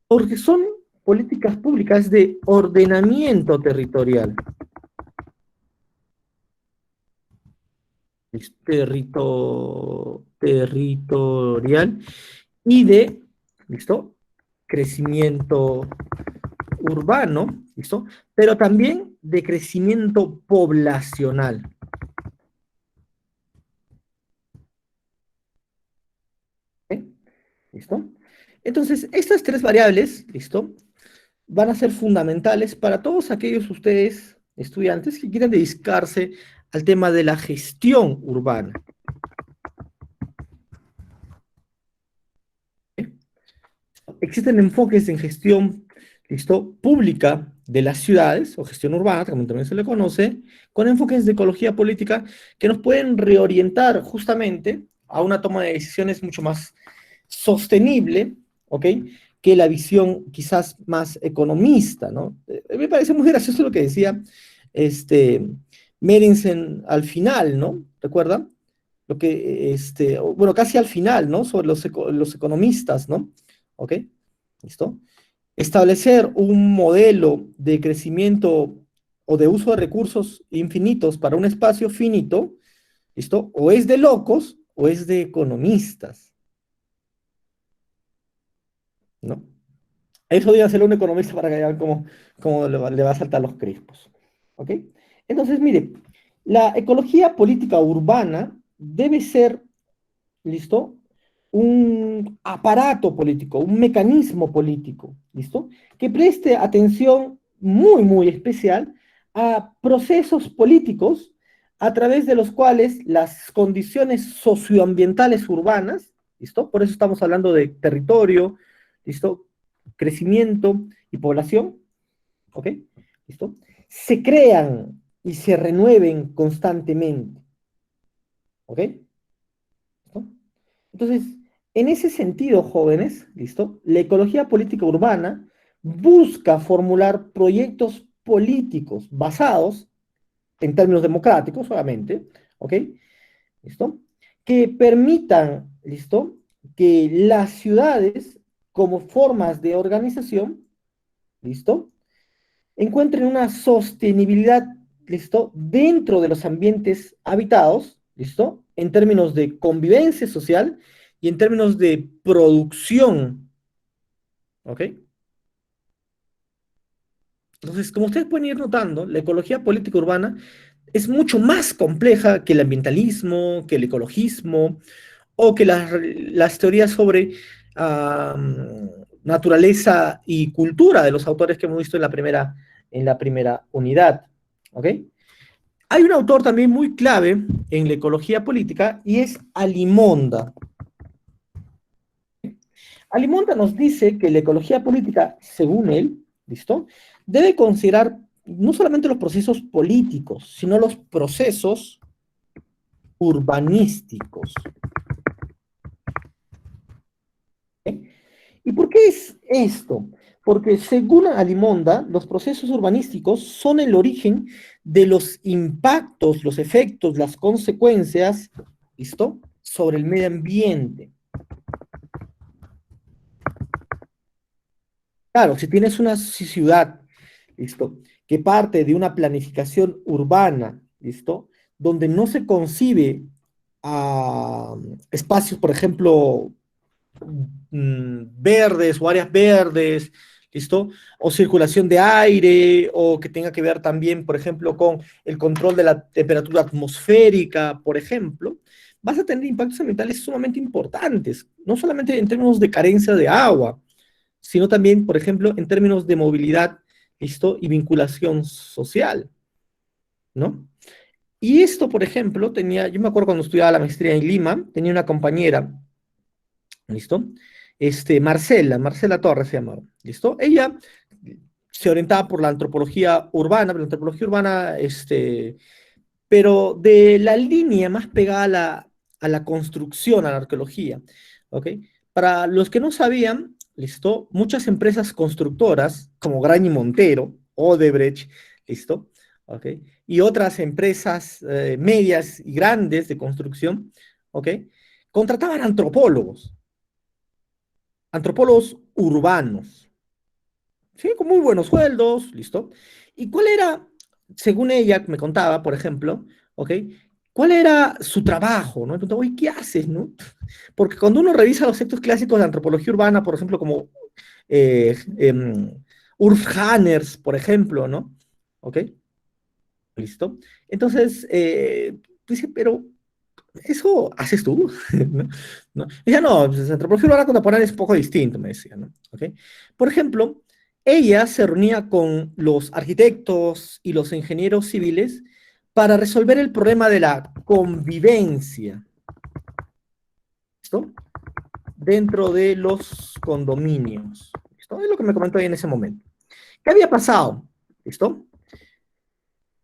porque son políticas públicas de ordenamiento territorial. Territorial y de, ¿listo? Crecimiento urbano, ¿listo? Pero también de crecimiento poblacional. ¿Ok? ¿Listo? Entonces, estas 3 variables, ¿listo? Van a ser fundamentales para todos aquellos ustedes, estudiantes, que quieran dedicarse al tema de la gestión urbana. Existen enfoques en gestión, ¿listo? Pública de las ciudades, o gestión urbana, como también se le conoce, con enfoques de ecología política que nos pueden reorientar justamente a una toma de decisiones mucho más sostenible, ¿ok? Que la visión quizás más economista, ¿no? Me parece muy gracioso lo que decía Merensen al final, ¿no? ¿Recuerdan? Lo que, bueno, casi al final, ¿no? Sobre los economistas, ¿no? ¿Ok? ¿Listo? Establecer un modelo de crecimiento o de uso de recursos infinitos para un espacio finito, ¿listo? O es de locos o es de economistas, ¿no? Eso debe hacer un economista para que vean cómo le va a saltar los crispos, ¿ok? Entonces, mire, la ecología política urbana debe ser, ¿listo? un aparato político, un mecanismo político, ¿listo? Que preste atención muy, muy especial a procesos políticos a través de los cuales las condiciones socioambientales urbanas, ¿listo? Por eso estamos hablando de territorio, ¿listo? Crecimiento y población, ¿ok? ¿Listo? Se crean y se renueven constantemente, ¿ok? ¿Listo? Entonces, en ese sentido, jóvenes, ¿listo? La ecología política urbana busca formular proyectos políticos basados en términos democráticos, obviamente, ¿ok? ¿Listo? Que permitan, ¿listo? Que las ciudades, como formas de organización, ¿listo? Encuentren una sostenibilidad, ¿listo? Dentro de los ambientes habitados, ¿listo? En términos de convivencia social y en términos de producción, ¿ok? Entonces, como ustedes pueden ir notando, la ecología política urbana es mucho más compleja que el ambientalismo, que el ecologismo, o que las teorías sobre naturaleza y cultura de los autores que hemos visto en la primera unidad. ¿Ok? Hay un autor también muy clave en la ecología política y es Alimonda. Alimonda nos dice que la ecología política, según él, ¿listo? Debe considerar no solamente los procesos políticos, sino los procesos urbanísticos. ¿Y por qué es esto? Porque según Alimonda, los procesos urbanísticos son el origen de los impactos, los efectos, las consecuencias, ¿listo? Sobre el medio ambiente. Claro, si tienes una ciudad, ¿listo? Que parte de una planificación urbana, ¿listo? Donde no se concibe espacios, por ejemplo, verdes o áreas verdes, ¿listo? O circulación de aire, o que tenga que ver también, por ejemplo, con el control de la temperatura atmosférica, por ejemplo, vas a tener impactos ambientales sumamente importantes, no solamente en términos de carencia de agua, sino también, por ejemplo, en términos de movilidad, ¿listo? Y vinculación social, ¿no? Y esto, por ejemplo, yo me acuerdo cuando estudiaba la maestría en Lima, tenía una compañera, ¿listo? Marcela Torres se llamaba, ¿listo? Ella se orientaba por la antropología urbana, pero la antropología urbana, pero de la línea más pegada a la construcción, a la arqueología, ¿ok? Para los que no sabían, ¿listo? Muchas empresas constructoras, como Graña y Montero, Odebrecht, ¿listo? ¿Ok? Y otras empresas medias y grandes de construcción, ¿ok? Contrataban antropólogos urbanos, ¿sí? Con muy buenos sueldos, ¿listo? ¿Y cuál era, según ella me contaba, por ejemplo, ¿ok? ¿Cuál era su trabajo? ¿No? Me preguntaba, oye, ¿qué haces? ¿No? Porque cuando uno revisa los textos clásicos de antropología urbana, por ejemplo, como eh, eh, Urs Hanners, por ejemplo, ¿no? ¿Ok? ¿Listo? Entonces, dice, pero ¿eso haces tú? ¿No? ¿No? Y ya no, pues, antropología urbana contemporánea es un poco distinto, me decía, ¿no? ¿Ok? Por ejemplo, ella se reunía con los arquitectos y los ingenieros civiles para resolver el problema de la convivencia, ¿listo? Dentro de los condominios, ¿listo? Es lo que me comentó ahí en ese momento. ¿Qué había pasado? ¿Listo?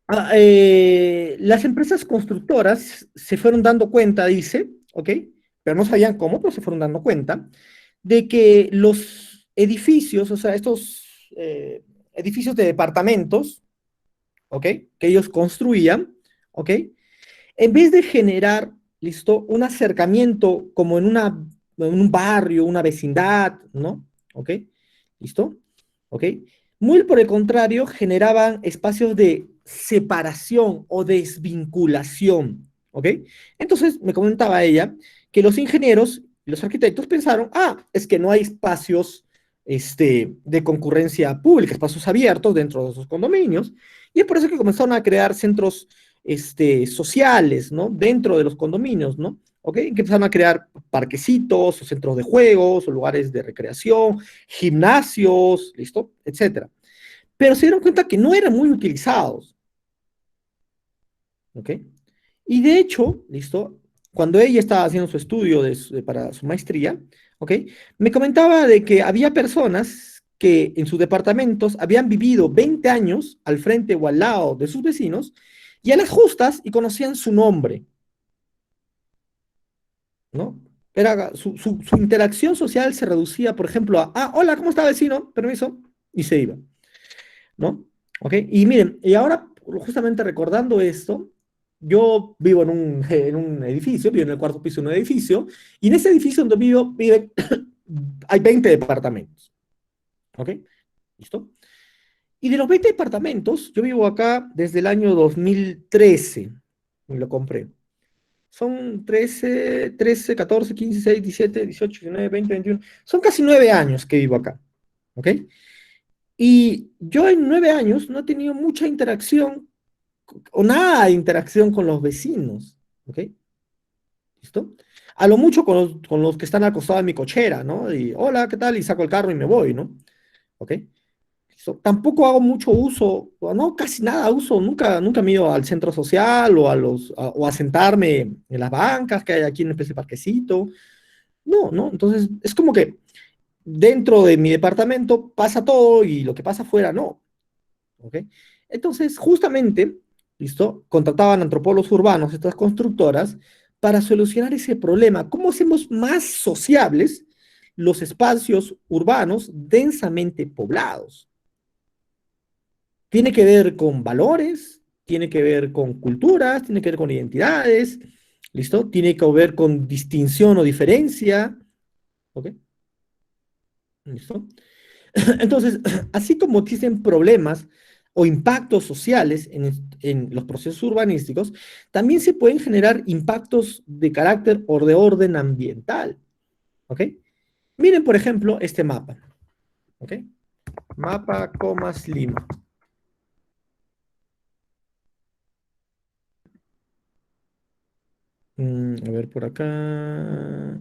Las empresas constructoras se fueron dando cuenta, dice, ¿ok? Pero no sabían cómo, pero se fueron dando cuenta de que los edificios, o sea, estos edificios de departamentos, ¿ok? Que ellos construían, ¿ok? En vez de generar, ¿listo? Un acercamiento como en un barrio, una vecindad, ¿no? ¿Ok? ¿Listo? ¿Ok? Muy por el contrario, generaban espacios de separación o desvinculación, ¿ok? Entonces, me comentaba ella que los ingenieros y los arquitectos pensaron, es que no hay espacios de concurrencia pública, espacios abiertos dentro de esos condominios, y es por eso que comenzaron a crear centros sociales, ¿no? Dentro de los condominios, ¿no? ¿ok? Que empezaron a crear parquecitos, o centros de juegos, o lugares de recreación, gimnasios, ¿listo? Etcétera. Pero se dieron cuenta que no eran muy utilizados, ¿ok? Y de hecho, ¿listo? Cuando ella estaba haciendo su estudio para su maestría, ¿ok? Me comentaba de que había personas que en sus departamentos habían vivido 20 años al frente o al lado de sus vecinos y a las justas y conocían su nombre, ¿no? Era, su interacción social se reducía, por ejemplo, hola, ¿cómo está vecino? Permiso, y se iba, ¿no? ¿Ok? Y miren, y ahora, justamente recordando esto, yo vivo en un edificio, vivo en el cuarto piso de un edificio, y en ese edificio donde vivo, hay 20 departamentos, ¿ok? ¿Listo? Y de los 20 departamentos, yo vivo acá desde el año 2013, y lo compré. Son 13, 14, 15, 16, 17, 18, 19, 20, 21. Son casi 9 años que vivo acá. ¿Ok? Y yo en 9 años no he tenido mucha interacción o nada de interacción con los vecinos. ¿Ok? ¿Listo? A lo mucho con los que están al costado de mi cochera, ¿no? Y hola, ¿qué tal? Y saco el carro y me voy, ¿no? ¿Ok? Tampoco hago mucho uso, o no, casi nada uso, nunca me he ido al centro social o a sentarme en las bancas que hay aquí en ese parquecito. No, no, entonces es como que dentro de mi departamento pasa todo y lo que pasa afuera no. ¿Ok? Entonces, justamente, ¿listo? Contrataban antropólogos urbanos, estas constructoras, para solucionar ese problema. ¿Cómo hacemos más sociables los espacios urbanos densamente poblados? Tiene que ver con valores, tiene que ver con culturas, tiene que ver con identidades, ¿listo? Tiene que ver con distinción o diferencia, ¿ok? ¿Listo? Entonces, así como existen problemas o impactos sociales en los procesos urbanísticos, también se pueden generar impactos de carácter o de orden ambiental, ¿ok? Miren, por ejemplo, este mapa, ¿ok? Mapa, comas, Lima. A ver, por acá.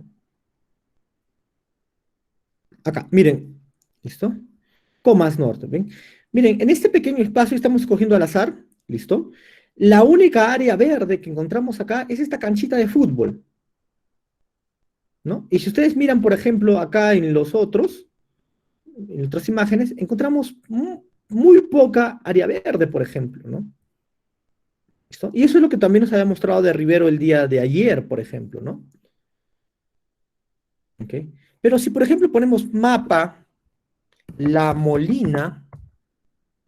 Acá, miren. ¿Listo? Comas norte, ¿ven? Miren, en este pequeño espacio estamos escogiendo al azar. ¿Listo? La única área verde que encontramos acá es esta canchita de fútbol, ¿no? Y si ustedes miran, por ejemplo, acá en otras imágenes, encontramos muy poca área verde, por ejemplo, ¿no? ¿Listo? Y eso es lo que también nos había mostrado de Rivero el día de ayer, por ejemplo, ¿no? ¿Ok? Pero si, por ejemplo, ponemos mapa, La Molina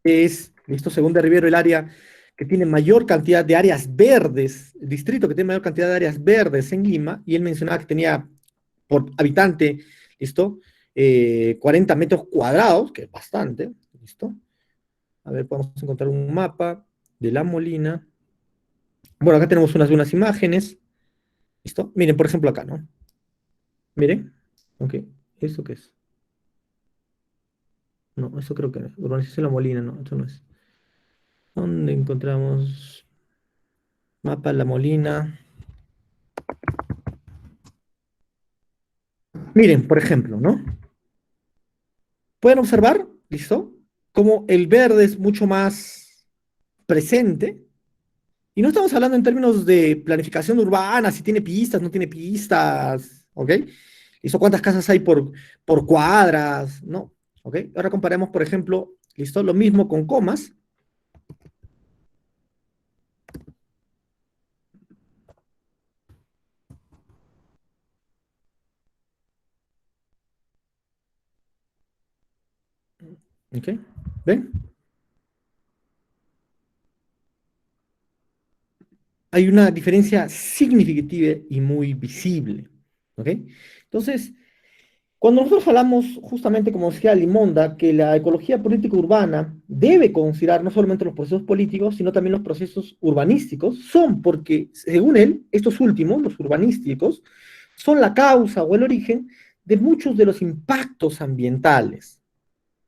es, listo, según de Rivero, el área que tiene mayor cantidad de áreas verdes, el distrito que tiene mayor cantidad de áreas verdes en Lima, y él mencionaba que tenía por habitante, listo, 40 metros cuadrados, que es bastante, listo. A ver, podemos encontrar un mapa de La Molina. Bueno, acá tenemos unas imágenes, listo. Miren, por ejemplo, acá, ¿no? Miren, ok, ¿esto qué es? No, eso creo que no es. Urbanización La Molina, no, eso no es. ¿Dónde encontramos mapa La Molina? Miren, por ejemplo, ¿no? Pueden observar, ¿listo? Como el verde es mucho más presente. Y no estamos hablando en términos de planificación urbana, si tiene pistas, no tiene pistas, ¿ok? ¿Listo? ¿Cuántas casas hay por cuadras? No, ¿ok? Ahora comparemos, por ejemplo, ¿listo? Lo mismo con comas. ¿Ok? ¿Ven? Hay una diferencia significativa y muy visible, ¿ok? Entonces, cuando nosotros hablamos justamente, como decía Limonda, que la ecología política urbana debe considerar no solamente los procesos políticos, sino también los procesos urbanísticos, son porque, según él, estos últimos, los urbanísticos, son la causa o el origen de muchos de los impactos ambientales.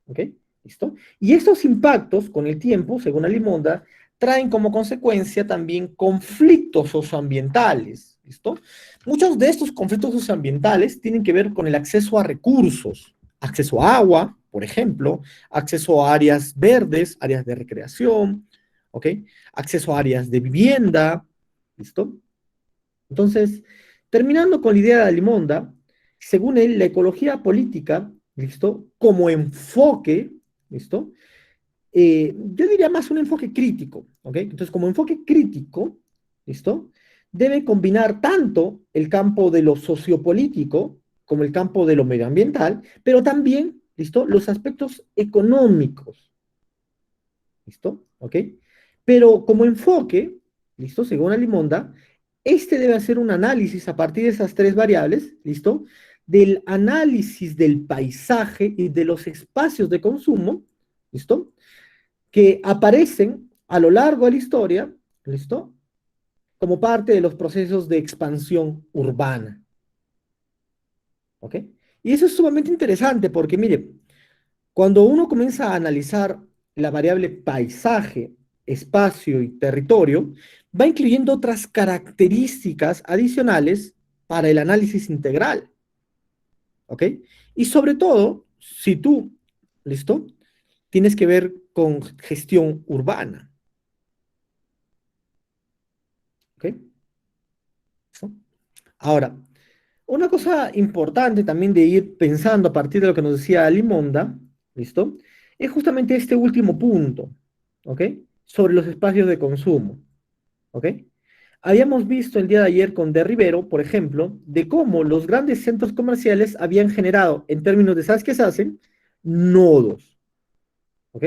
¿Ok? ¿Listo? Y estos impactos, con el tiempo, según Limonda, traen como consecuencia también conflictos socioambientales, ¿listo? Muchos de estos conflictos socioambientales tienen que ver con el acceso a recursos, acceso a agua, por ejemplo, acceso a áreas verdes, áreas de recreación, ¿ok? Acceso a áreas de vivienda, ¿listo? Entonces, terminando con la idea de Alimonda, según él, la ecología política, ¿listo? Como enfoque, ¿listo? Yo diría más un enfoque crítico, ¿ok? Entonces, como enfoque crítico, ¿listo? Debe combinar tanto el campo de lo sociopolítico como el campo de lo medioambiental, pero también, ¿listo? Los aspectos económicos, ¿listo? ¿Ok? Pero como enfoque, ¿listo? Según Alimonda, este debe hacer un análisis a partir de esas tres variables, ¿listo? Del análisis del paisaje y de los espacios de consumo, ¿listo? Que aparecen a lo largo de la historia, ¿listo? Como parte de los procesos de expansión urbana. ¿Ok? Y eso es sumamente interesante porque, mire, cuando uno comienza a analizar la variable paisaje, espacio y territorio, va incluyendo otras características adicionales para el análisis integral. ¿Ok? Y sobre todo, si tú, ¿listo? Tienes que ver con gestión urbana. ¿Ok? ¿Listo? Ahora, una cosa importante también de ir pensando a partir de lo que nos decía Limonda, ¿listo? Es justamente este último punto, ¿ok? Sobre los espacios de consumo, ¿ok? Habíamos visto el día de ayer con De Rivero, por ejemplo, de cómo los grandes centros comerciales habían generado, en términos de, ¿sabes qué se hacen? Nodos, ¿ok?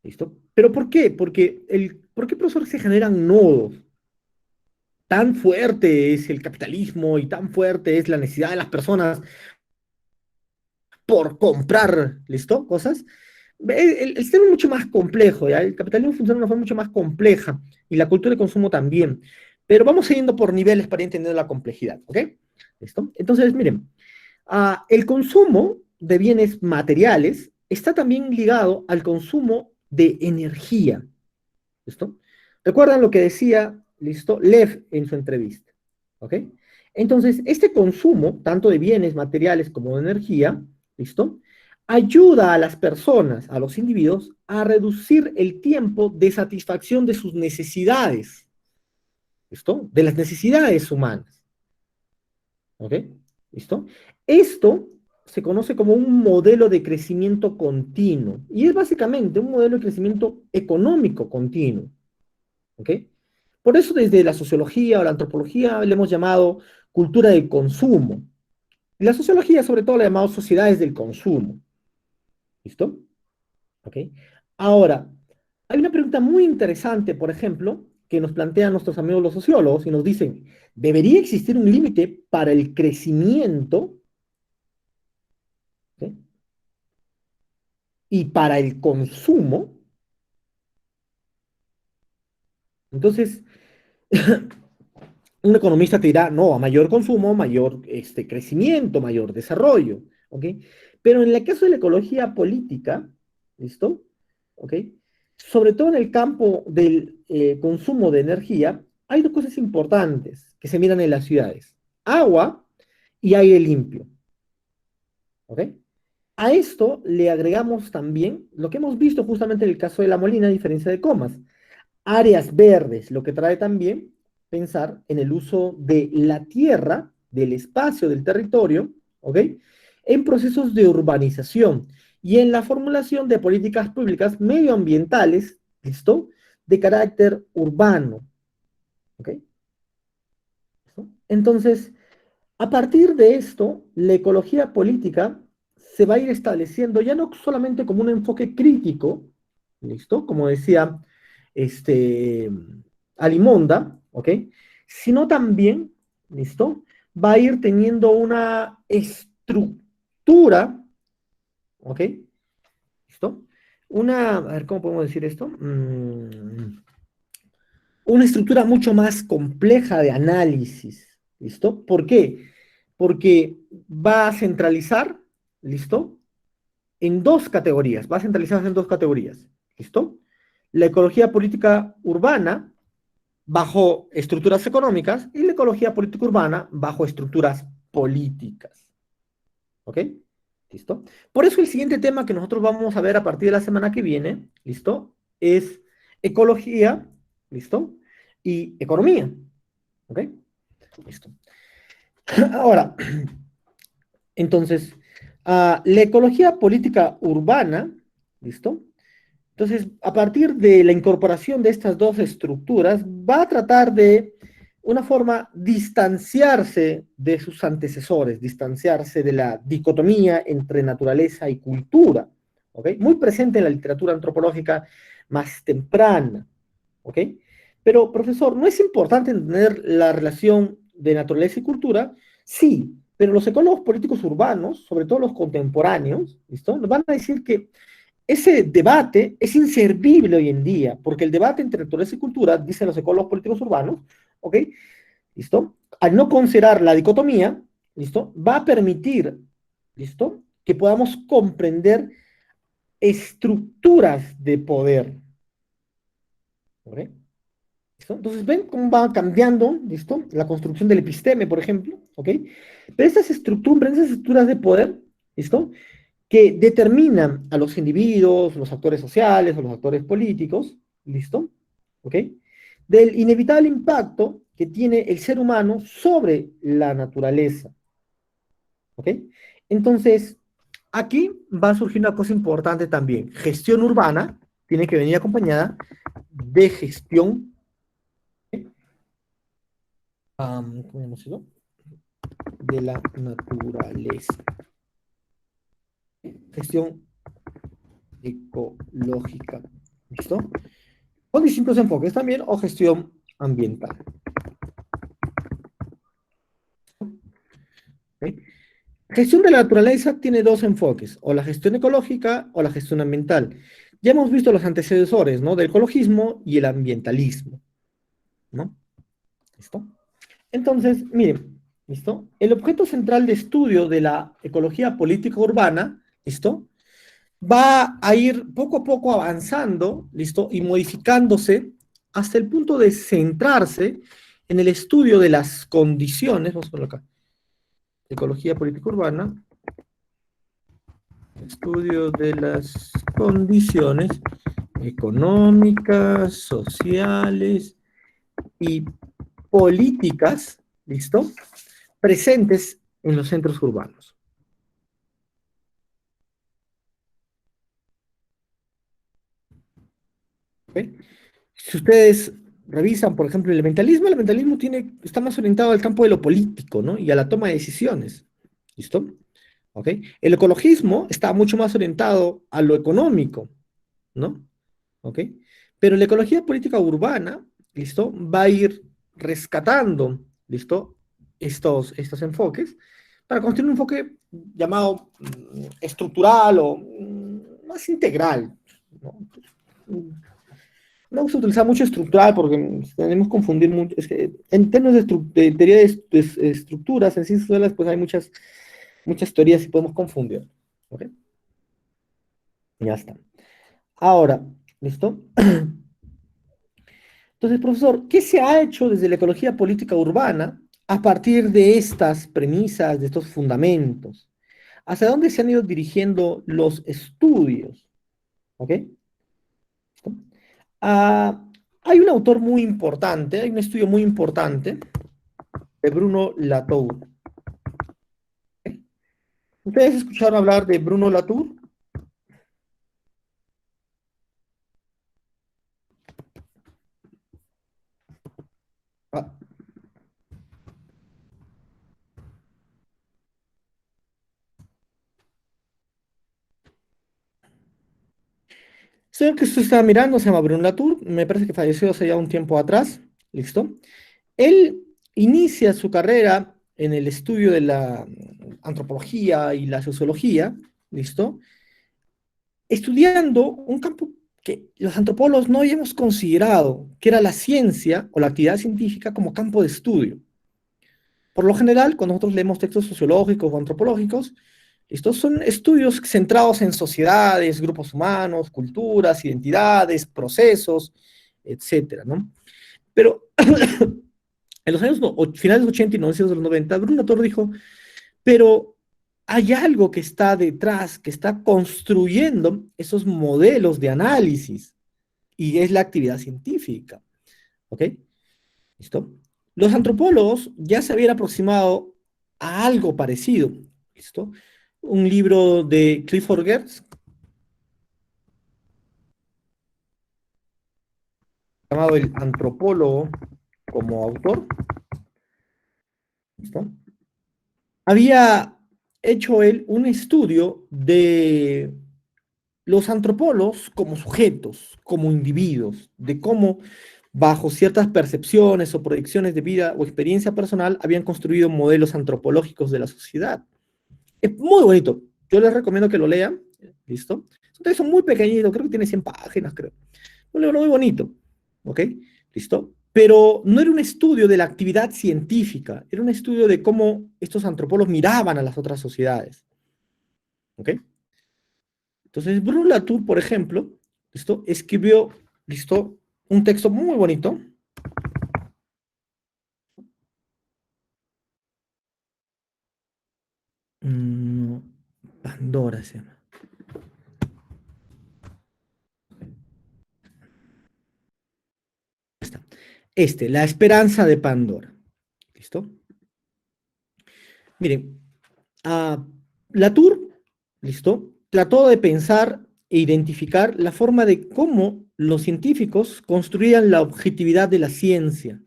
¿Listo? ¿Pero por qué? ¿Por qué, profesor, se generan nodos? Tan fuerte es el capitalismo y tan fuerte es la necesidad de las personas por comprar, ¿listo? Cosas. El sistema es mucho más complejo, ¿ya? El capitalismo funciona de una forma mucho más compleja y la cultura de consumo también. Pero vamos yendo por niveles para entender la complejidad, ¿ok? ¿Listo? Entonces, miren, el consumo de bienes materiales está también ligado al consumo de energía, ¿listo? ¿Recuerdan lo que decía, listo, Lev en su entrevista? ¿Ok? Entonces, este consumo, tanto de bienes materiales como de energía, ¿listo? Ayuda a las personas, a los individuos, a reducir el tiempo de satisfacción de sus necesidades, ¿listo? De las necesidades humanas, ¿ok? ¿Listo? Esto se conoce como un modelo de crecimiento continuo y es básicamente un modelo de crecimiento económico continuo, ¿ok? Por eso desde la sociología o la antropología le hemos llamado cultura del consumo. Y la sociología sobre todo la ha llamado sociedades del consumo. ¿Listo? ¿Ok? Ahora, hay una pregunta muy interesante, por ejemplo, que nos plantean nuestros amigos los sociólogos y nos dicen, ¿debería existir un límite para el crecimiento? ¿Ok? Y para el consumo? Entonces, un economista te dirá, no, a mayor consumo, mayor crecimiento, mayor desarrollo, ¿ok? Pero en el caso de la ecología política, ¿listo? ¿Ok? Sobre todo en el campo del consumo de energía, hay dos cosas importantes que se miran en las ciudades. Agua y aire limpio, ¿ok? A esto le agregamos también lo que hemos visto justamente en el caso de La Molina, a diferencia de Comas, áreas verdes, lo que trae también pensar en el uso de la tierra, del espacio, del territorio, ¿ok? En procesos de urbanización y en la formulación de políticas públicas medioambientales, ¿listo? De carácter urbano, ¿ok? ¿Listo? Entonces, a partir de esto, la ecología política se va a ir estableciendo ya no solamente como un enfoque crítico, ¿listo? Como decía este, Alimonda, ¿ok? Sino también, ¿listo? Va a ir teniendo una estructura, ¿ok? ¿Listo? A ver, ¿cómo podemos decir esto? Una estructura mucho más compleja de análisis, ¿listo? ¿Por qué? Porque va a centralizar, ¿listo? En dos categorías, va a centralizarse en dos categorías, ¿listo? la ecología política urbana bajo estructuras económicas y la ecología política urbana bajo estructuras políticas. ¿Ok? ¿Listo? Por eso el siguiente tema que nosotros vamos a ver a partir de la semana que viene, ¿listo? Es ecología, ¿listo? Y economía. ¿Ok? Listo. Ahora, entonces, la ecología política urbana, ¿listo? Entonces, a partir de la incorporación de estas dos estructuras, va a tratar de una forma distanciarse de sus antecesores, distanciarse de la dicotomía entre naturaleza y cultura, ¿ok? Muy presente en la literatura antropológica más temprana, ¿ok? Pero, profesor, ¿no es importante entender la relación de naturaleza y cultura? Sí, pero los ecólogos políticos urbanos, sobre todo los contemporáneos, ¿listo? Nos van a decir que ese debate es inservible hoy en día, porque el debate entre naturaleza y cultura, dicen los ecólogos políticos urbanos, ¿ok? ¿Listo? Al no considerar la dicotomía, ¿listo? Va a permitir, ¿listo? Que podamos comprender estructuras de poder, ¿ok? ¿Listo? Entonces, ¿ven cómo va cambiando, ¿listo? La construcción del episteme, por ejemplo, ¿ok? Pero estas estructuras de poder, ¿listo? Que determinan a los individuos, los actores sociales o los actores políticos, ¿listo? ¿Ok? Del inevitable impacto que tiene el ser humano sobre la naturaleza, ¿ok? Entonces, aquí va a surgir una cosa importante también. Gestión urbana tiene que venir acompañada de gestión, ¿cómo llamamos eso? De la naturaleza. Gestión ecológica, ¿listo? Con distintos enfoques también, o gestión ambiental. ¿Ok? Gestión de la naturaleza tiene dos enfoques, o la gestión ecológica o la gestión ambiental. Ya hemos visto los antecesores, ¿no? Del ecologismo y el ambientalismo, ¿no? ¿Listo? Entonces, miren, ¿listo? El objeto central de estudio de la ecología política urbana, ¿listo? Va a ir poco a poco avanzando, ¿listo? Y modificándose hasta el punto de centrarse en el estudio de las condiciones, vamos a ponerlo acá, ecología política urbana, estudio de las condiciones económicas, sociales y políticas, ¿listo? Presentes en los centros urbanos. ¿Okay? Si ustedes revisan, por ejemplo, el mentalismo está más orientado al campo de lo político, ¿no? Y a la toma de decisiones. ¿Listo? ¿Ok? El ecologismo está mucho más orientado a lo económico, ¿no? ¿Ok? Pero la ecología política urbana, ¿listo? Va a ir rescatando, ¿listo? Estos enfoques para construir un enfoque llamado estructural o más integral, ¿no? No vamos a utilizar mucho estructural porque tenemos que confundir mucho. Es que en términos de teoría de estructuras, en ciencias sociales, pues hay muchas teorías y podemos confundir. ¿Ok? Ya está. Ahora, ¿listo? Entonces, profesor, ¿qué se ha hecho desde la ecología política urbana a partir de estas premisas, de estos fundamentos? ¿Hacia dónde se han ido dirigiendo los estudios? ¿Ok? ¿Listo? Hay un autor muy importante, hay un estudio muy importante de Bruno Latour. ¿Ustedes escucharon hablar de Bruno Latour? Ah. Señor que usted está mirando se llama Bruno Latour, me parece que falleció hace ya un tiempo atrás, ¿listo? Él inicia su carrera en el estudio de la antropología y la sociología, ¿listo? Estudiando un campo que los antropólogos no habíamos considerado, que era la ciencia o la actividad científica como campo de estudio. Por lo general, cuando nosotros leemos textos sociológicos o antropológicos, Estos son estudios centrados en sociedades, grupos humanos, culturas, identidades, procesos, etcétera, ¿no? Pero en los años finales de los 80 y inicios de los 90, Bruno Latour dijo, pero hay algo que está detrás, que está construyendo esos modelos de análisis, y es la actividad científica, ¿ok? ¿Listo? Los antropólogos ya se habían aproximado a algo parecido, ¿listo? Un libro de Clifford Geertz, llamado El antropólogo como autor, ¿listo? Había hecho él un estudio de los antropólogos como sujetos, como individuos, de cómo bajo ciertas percepciones o proyecciones de vida o experiencia personal habían construido modelos antropológicos de la sociedad. Es muy bonito, yo les recomiendo que lo lean, ¿listo? Es un texto muy pequeñito, creo que tiene 100 páginas, creo. Un libro muy bonito, ¿ok? ¿Listo? Pero no era un estudio de la actividad científica, era un estudio de cómo estos antropólogos miraban a las otras sociedades, ¿ok? Entonces, Bruno Latour, por ejemplo, ¿listo? Escribió, ¿listo? Un texto muy bonito. Pandora se llama. La esperanza de Pandora. ¿Listo? Miren, Latour, ¿listo? Trató de pensar e identificar la forma de cómo los científicos construían la objetividad de la ciencia.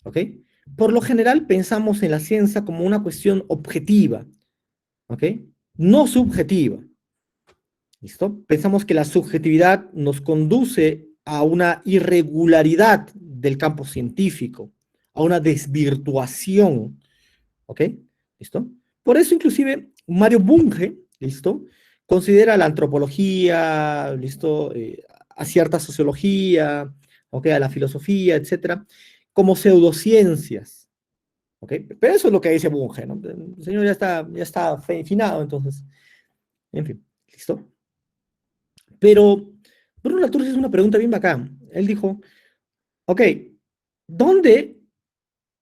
¿Ok? Por lo general pensamos en la ciencia como una cuestión objetiva, ¿ok? No subjetiva. ¿Listo? Pensamos que la subjetividad nos conduce a una irregularidad del campo científico, a una desvirtuación, ¿ok? ¿Listo? Por eso inclusive Mario Bunge, ¿listo? Considera la antropología, ¿listo? A cierta sociología, ¿ok? A la filosofía, etcétera, como pseudociencias, ¿ok? Pero eso es lo que dice Bunge, ¿no? El señor ya está finado, entonces, en fin, ¿listo? Pero Bruno Latour hizo una pregunta bien bacán. Él dijo, ok, ¿dónde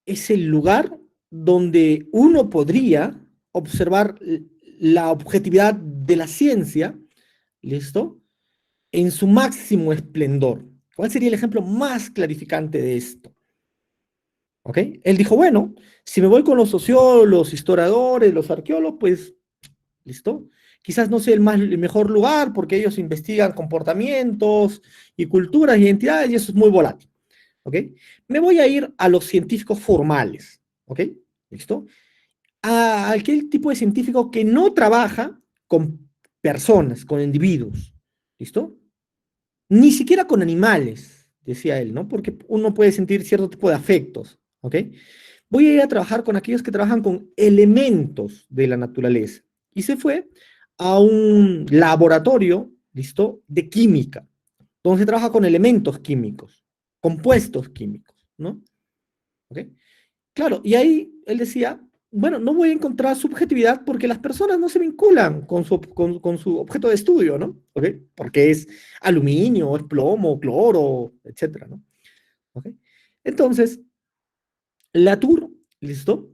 es el lugar donde uno podría observar la objetividad de la ciencia, ¿listo? En su máximo esplendor? ¿Cuál sería el ejemplo más clarificante de esto? ¿Ok? Él dijo, bueno, si me voy con los sociólogos, los historiadores, los arqueólogos, pues, ¿listo? Quizás no sea el mejor lugar porque ellos investigan comportamientos y culturas y identidades y eso es muy volátil, ¿ok? Me voy a ir a los científicos formales, ¿ok? ¿Listo? A aquel tipo de científico que no trabaja con personas, con individuos, ¿listo? Ni siquiera con animales, decía él, ¿no? Porque uno puede sentir cierto tipo de afectos, ¿ok? Voy a ir a trabajar con aquellos que trabajan con elementos de la naturaleza. Y se fue a un laboratorio, ¿listo? De química, donde se trabaja con elementos químicos, compuestos químicos, ¿no? ¿Ok? Claro, y ahí él decía, bueno, no voy a encontrar subjetividad porque las personas no se vinculan con su objeto de estudio, ¿no? ¿Ok? Porque es aluminio, es plomo, cloro, etcétera, ¿no? ¿Ok? Entonces, Latour, ¿listo?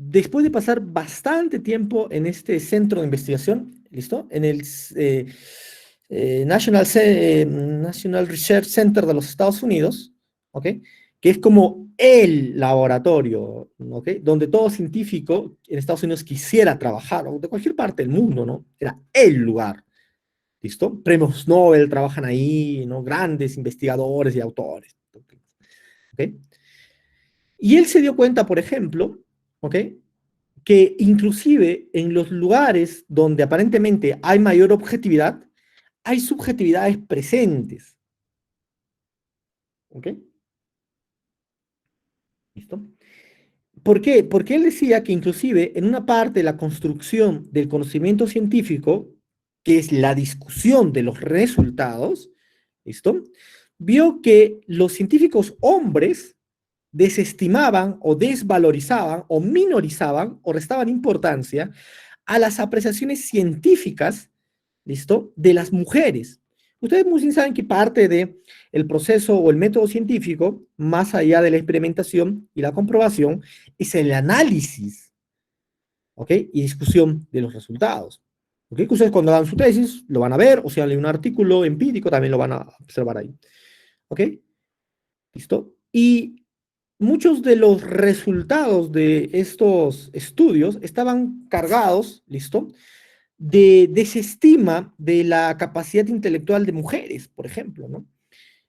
Después de pasar bastante tiempo en este centro de investigación, ¿listo? En el National Research Center de los Estados Unidos, ¿ok? Que es como el laboratorio, ¿ok? Donde todo científico en Estados Unidos quisiera trabajar, o de cualquier parte del mundo, ¿no? Era el lugar, ¿listo? Premios Nobel trabajan ahí, ¿no? Grandes investigadores y autores, ¿ok? Y él se dio cuenta, por ejemplo, ¿ok? Que inclusive en los lugares donde aparentemente hay mayor objetividad, hay subjetividades presentes. ¿Ok? ¿Listo? ¿Por qué? Porque él decía que inclusive en una parte de la construcción del conocimiento científico, que es la discusión de los resultados, ¿listo? Vio que los científicos hombres desestimaban o desvalorizaban o minorizaban o restaban importancia a las apreciaciones científicas, ¿listo?, de las mujeres. Ustedes muy bien saben que parte de el proceso o el método científico, más allá de la experimentación y la comprobación, es el análisis, ¿ok? Y discusión de los resultados. ¿Ok? Que ustedes cuando hagan su tesis lo van a ver, o si leen un artículo empírico también lo van a observar ahí. ¿Ok? ¿Listo? Y muchos de los resultados de estos estudios estaban cargados, ¿listo?, de desestima de la capacidad intelectual de mujeres, por ejemplo, ¿no?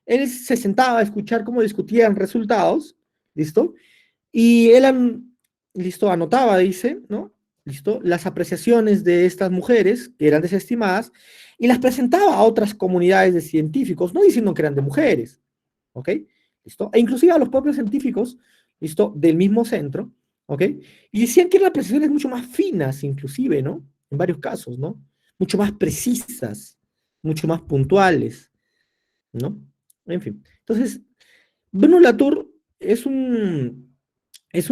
Él se sentaba a escuchar cómo discutían resultados, ¿listo? Y él, listo, anotaba, dice, ¿no? ¿Listo? Las apreciaciones de estas mujeres que eran desestimadas y las presentaba a otras comunidades de científicos, no diciendo que eran de mujeres, ¿ok? ¿Listo? E inclusive a los propios científicos, ¿listo?, del mismo centro, ¿ok? Y decían que eran apreciaciones mucho más finas, inclusive, ¿no? En varios casos, ¿no? Mucho más precisas, mucho más puntuales, ¿no? En fin. Entonces, Bruno Latour es un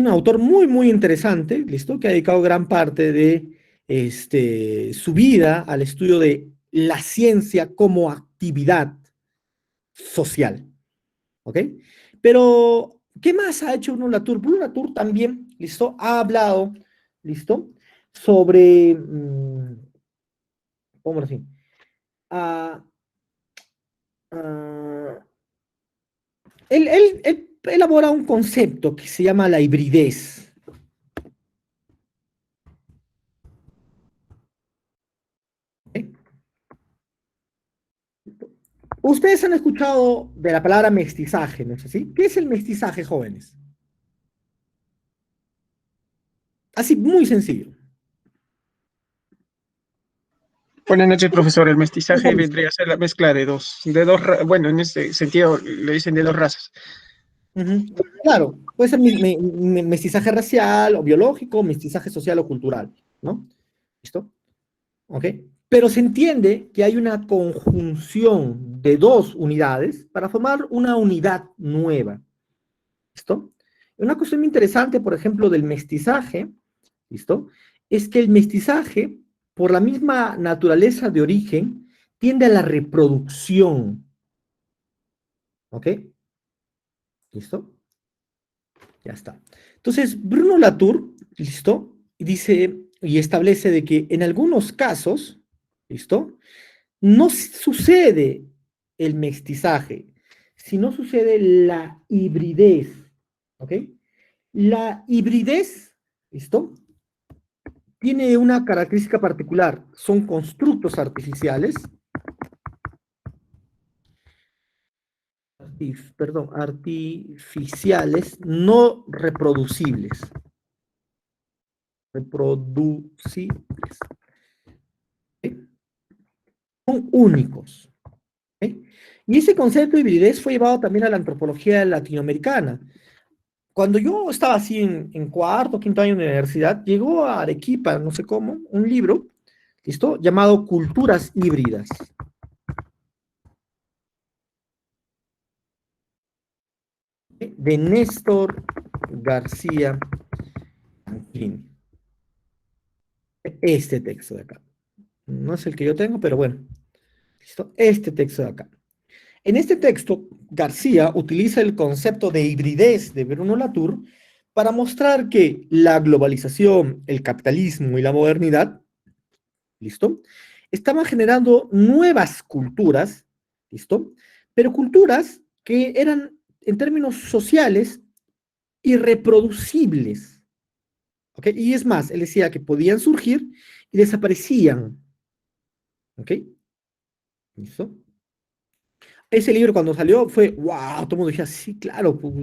autor muy, muy interesante, ¿listo? Que ha dedicado gran parte de su vida al estudio de la ciencia como actividad social, ¿ok? Pero, ¿qué más ha hecho Bruno Latour? Bruno Latour también, ¿listo? Ha hablado, ¿listo? Sobre, ¿cómo así? Ah, ah, él elabora un concepto que se llama la hibridez. ¿Ok? Ustedes han escuchado de la palabra mestizaje, ¿no es así? ¿Qué es el mestizaje, jóvenes? Así, muy sencillo. Buenas noches, profesor. El mestizaje vendría a ser la mezcla de bueno, en este sentido le dicen de dos razas. Claro, puede ser mestizaje racial o biológico, mestizaje social o cultural, ¿no? ¿Listo? ¿Ok? Pero se entiende que hay una conjunción de dos unidades para formar una unidad nueva. ¿Listo? Una cuestión muy interesante, por ejemplo, del mestizaje, ¿listo?, es que el mestizaje, por la misma naturaleza de origen, tiende a la reproducción. ¿Ok? ¿Listo? Ya está. Entonces, Bruno Latour, ¿listo?, dice y establece de que en algunos casos, ¿listo?, no sucede el mestizaje, sino sucede la hibridez. ¿Ok? La hibridez, ¿listo?, tiene una característica particular. Son constructos artificiales, artificiales no reproducibles. Reproducibles. ¿Okay? Son únicos. ¿Okay? Y ese concepto de hibridez fue llevado también a la antropología latinoamericana. Cuando yo estaba así en cuarto, quinto año de universidad, llegó a Arequipa, no sé cómo, un libro, ¿listo?, llamado Culturas Híbridas. De Néstor García Anquini. Este texto de acá. No es el que yo tengo, pero bueno. ¿Listo? Este texto de acá. En este texto, García utiliza el concepto de hibridez de Bruno Latour para mostrar que la globalización, el capitalismo y la modernidad, ¿listo?, estaban generando nuevas culturas, ¿listo?, pero culturas que eran, en términos sociales, irreproducibles. ¿Ok? Y es más, él decía que podían surgir y desaparecían. ¿Ok? ¿Listo? Ese libro cuando salió fue, wow, todo el mundo decía, sí, claro, pues,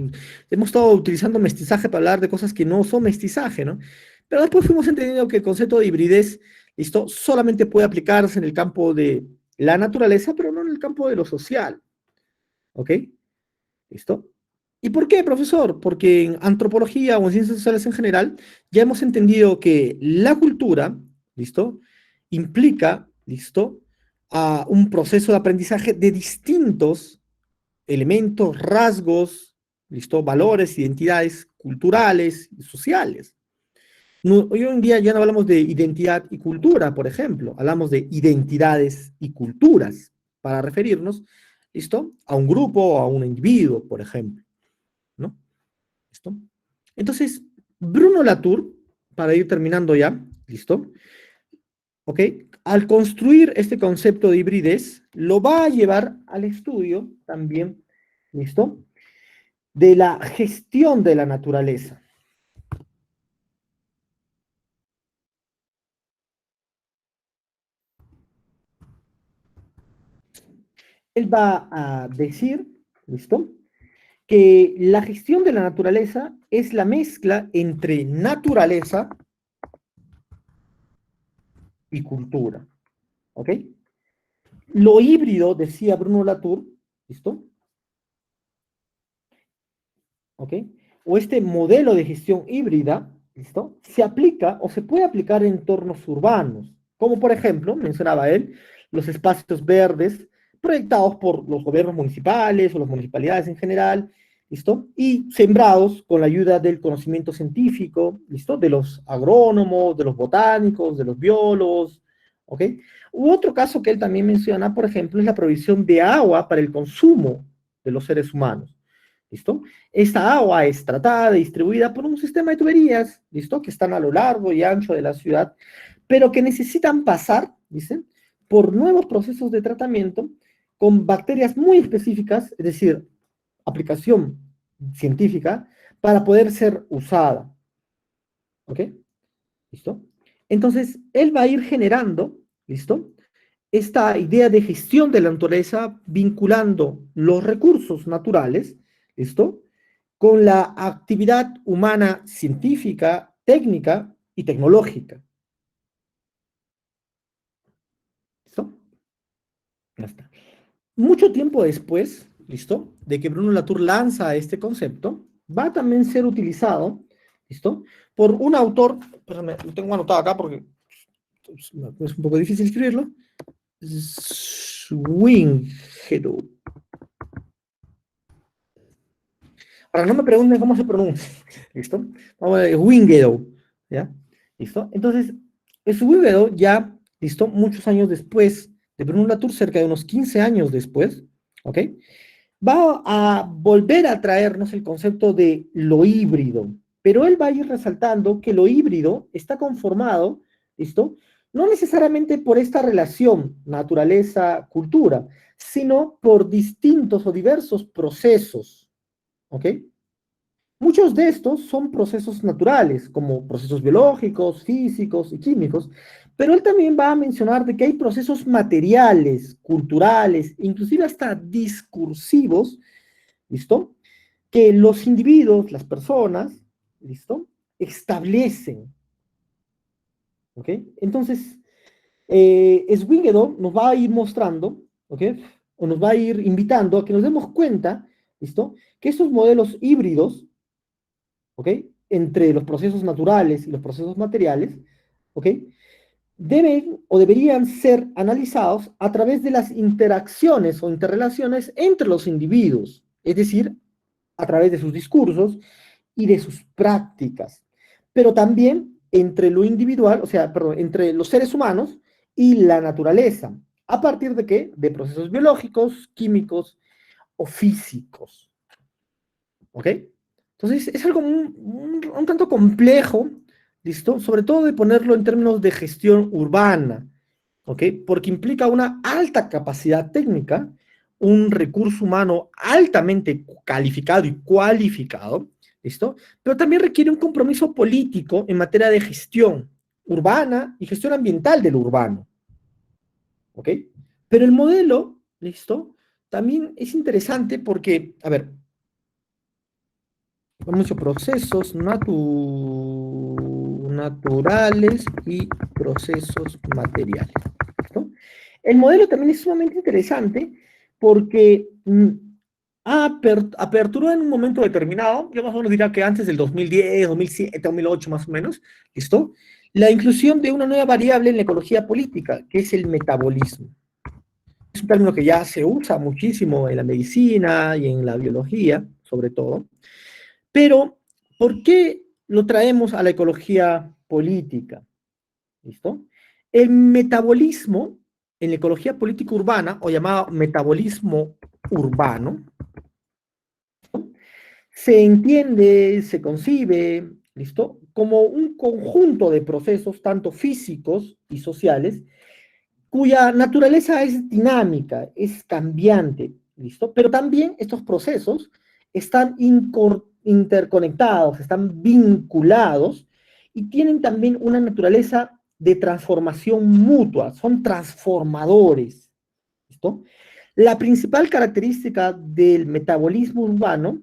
hemos estado utilizando mestizaje para hablar de cosas que no son mestizaje, ¿no? Pero después fuimos entendiendo que el concepto de hibridez, ¿listo?, solamente puede aplicarse en el campo de la naturaleza, pero no en el campo de lo social. ¿Ok? ¿Listo? ¿Y por qué, profesor? Porque en antropología o en ciencias sociales en general ya hemos entendido que la cultura, ¿listo?, implica, ¿listo?, a un proceso de aprendizaje de distintos elementos, rasgos, ¿listo? Valores, identidades culturales y sociales. Hoy en día ya no hablamos de identidad y cultura, por ejemplo, hablamos de identidades y culturas para referirnos, ¿listo? A un grupo o a un individuo, por ejemplo, ¿no? ¿Listo? Entonces, Bruno Latour, para ir terminando ya, ¿listo? ¿Ok? Al construir este concepto de hibridez, lo va a llevar al estudio también, ¿listo? De la gestión de la naturaleza. Él va a decir, ¿listo? Que la gestión de la naturaleza es la mezcla entre naturaleza y cultura, ¿ok? Lo híbrido, decía Bruno Latour, ¿listo? ¿Ok? O este modelo de gestión híbrida, ¿listo? Se aplica o se puede aplicar en entornos urbanos, como por ejemplo, mencionaba él, los espacios verdes proyectados por los gobiernos municipales o las municipalidades en general, ¿listo? Y sembrados con la ayuda del conocimiento científico, ¿listo? De los agrónomos, de los botánicos, de los biólogos, ¿ok? U otro caso que él también menciona, por ejemplo, es la provisión de agua para el consumo de los seres humanos, ¿listo? Esta agua es tratada y distribuida por un sistema de tuberías, ¿listo? Que están a lo largo y ancho de la ciudad, pero que necesitan pasar, dicen, por nuevos procesos de tratamiento con bacterias muy específicas, es decir, aplicación científica, para poder ser usada. ¿Ok? ¿Listo? Entonces, él va a ir generando, ¿listo? Esta idea de gestión de la naturaleza vinculando los recursos naturales, ¿listo? Con la actividad humana científica, técnica y tecnológica. ¿Listo? Ya está. Mucho tiempo después, ¿listo? De que Bruno Latour lanza este concepto, va a también ser utilizado, ¿listo? Por un autor, espérame, lo tengo anotado acá porque es un poco difícil escribirlo, Swingedo. Ahora, no me pregunten cómo se pronuncia, ¿listo? Vamos a ver, Swingedo, ¿ya? ¿Listo? Entonces, Swingedo ya, ¿listo? Muchos años después de Bruno Latour, cerca de unos 15 años después, ¿ok? Va a volver a traernos el concepto de lo híbrido, pero él va a ir resaltando que lo híbrido está conformado, ¿listo? No necesariamente por esta relación naturaleza-cultura, sino por distintos o diversos procesos, ¿ok? Muchos de estos son procesos naturales, como procesos biológicos, físicos y químicos, pero él también va a mencionar de que hay procesos materiales, culturales, inclusive hasta discursivos, ¿listo? Que los individuos, las personas, ¿listo? Establecen, ¿ok? Entonces, Swingedo nos va a ir mostrando, ¿ok? O nos va a ir invitando a que nos demos cuenta, ¿listo? Que estos modelos híbridos, ¿ok? Entre los procesos naturales y los procesos materiales, ¿ok? Deben o deberían ser analizados a través de las interacciones o interrelaciones entre los individuos, es decir, a través de sus discursos y de sus prácticas, pero también entre lo individual, o sea, perdón, entre los seres humanos y la naturaleza. ¿A partir de qué? De procesos biológicos, químicos o físicos. ¿Ok? Entonces, es algo un tanto complejo, ¿listo? Sobre todo de ponerlo en términos de gestión urbana, ¿ok? Porque implica una alta capacidad técnica, un recurso humano altamente calificado y cualificado, ¿listo? Pero también requiere un compromiso político en materia de gestión urbana y gestión ambiental del urbano, ¿ok? Pero el modelo, ¿listo? También es interesante porque, a ver, muchos procesos naturales y procesos materiales, ¿no? El modelo también es sumamente interesante porque aperturó en un momento determinado, yo más o menos diría que antes del 2010, 2007, 2008 más o menos, ¿listo? La inclusión de una nueva variable en la ecología política, que es el metabolismo. Es un término que ya se usa muchísimo en la medicina y en la biología, sobre todo. Pero, ¿por qué lo traemos a la ecología política? ¿Listo? El metabolismo en la ecología política urbana, o llamado metabolismo urbano, ¿no? Se entiende, se concibe, ¿listo? Como un conjunto de procesos, tanto físicos y sociales, cuya naturaleza es dinámica, es cambiante, ¿listo? Pero también estos procesos están interconectados, están vinculados y tienen también una naturaleza de transformación mutua, son transformadores, ¿listo? La principal característica del metabolismo urbano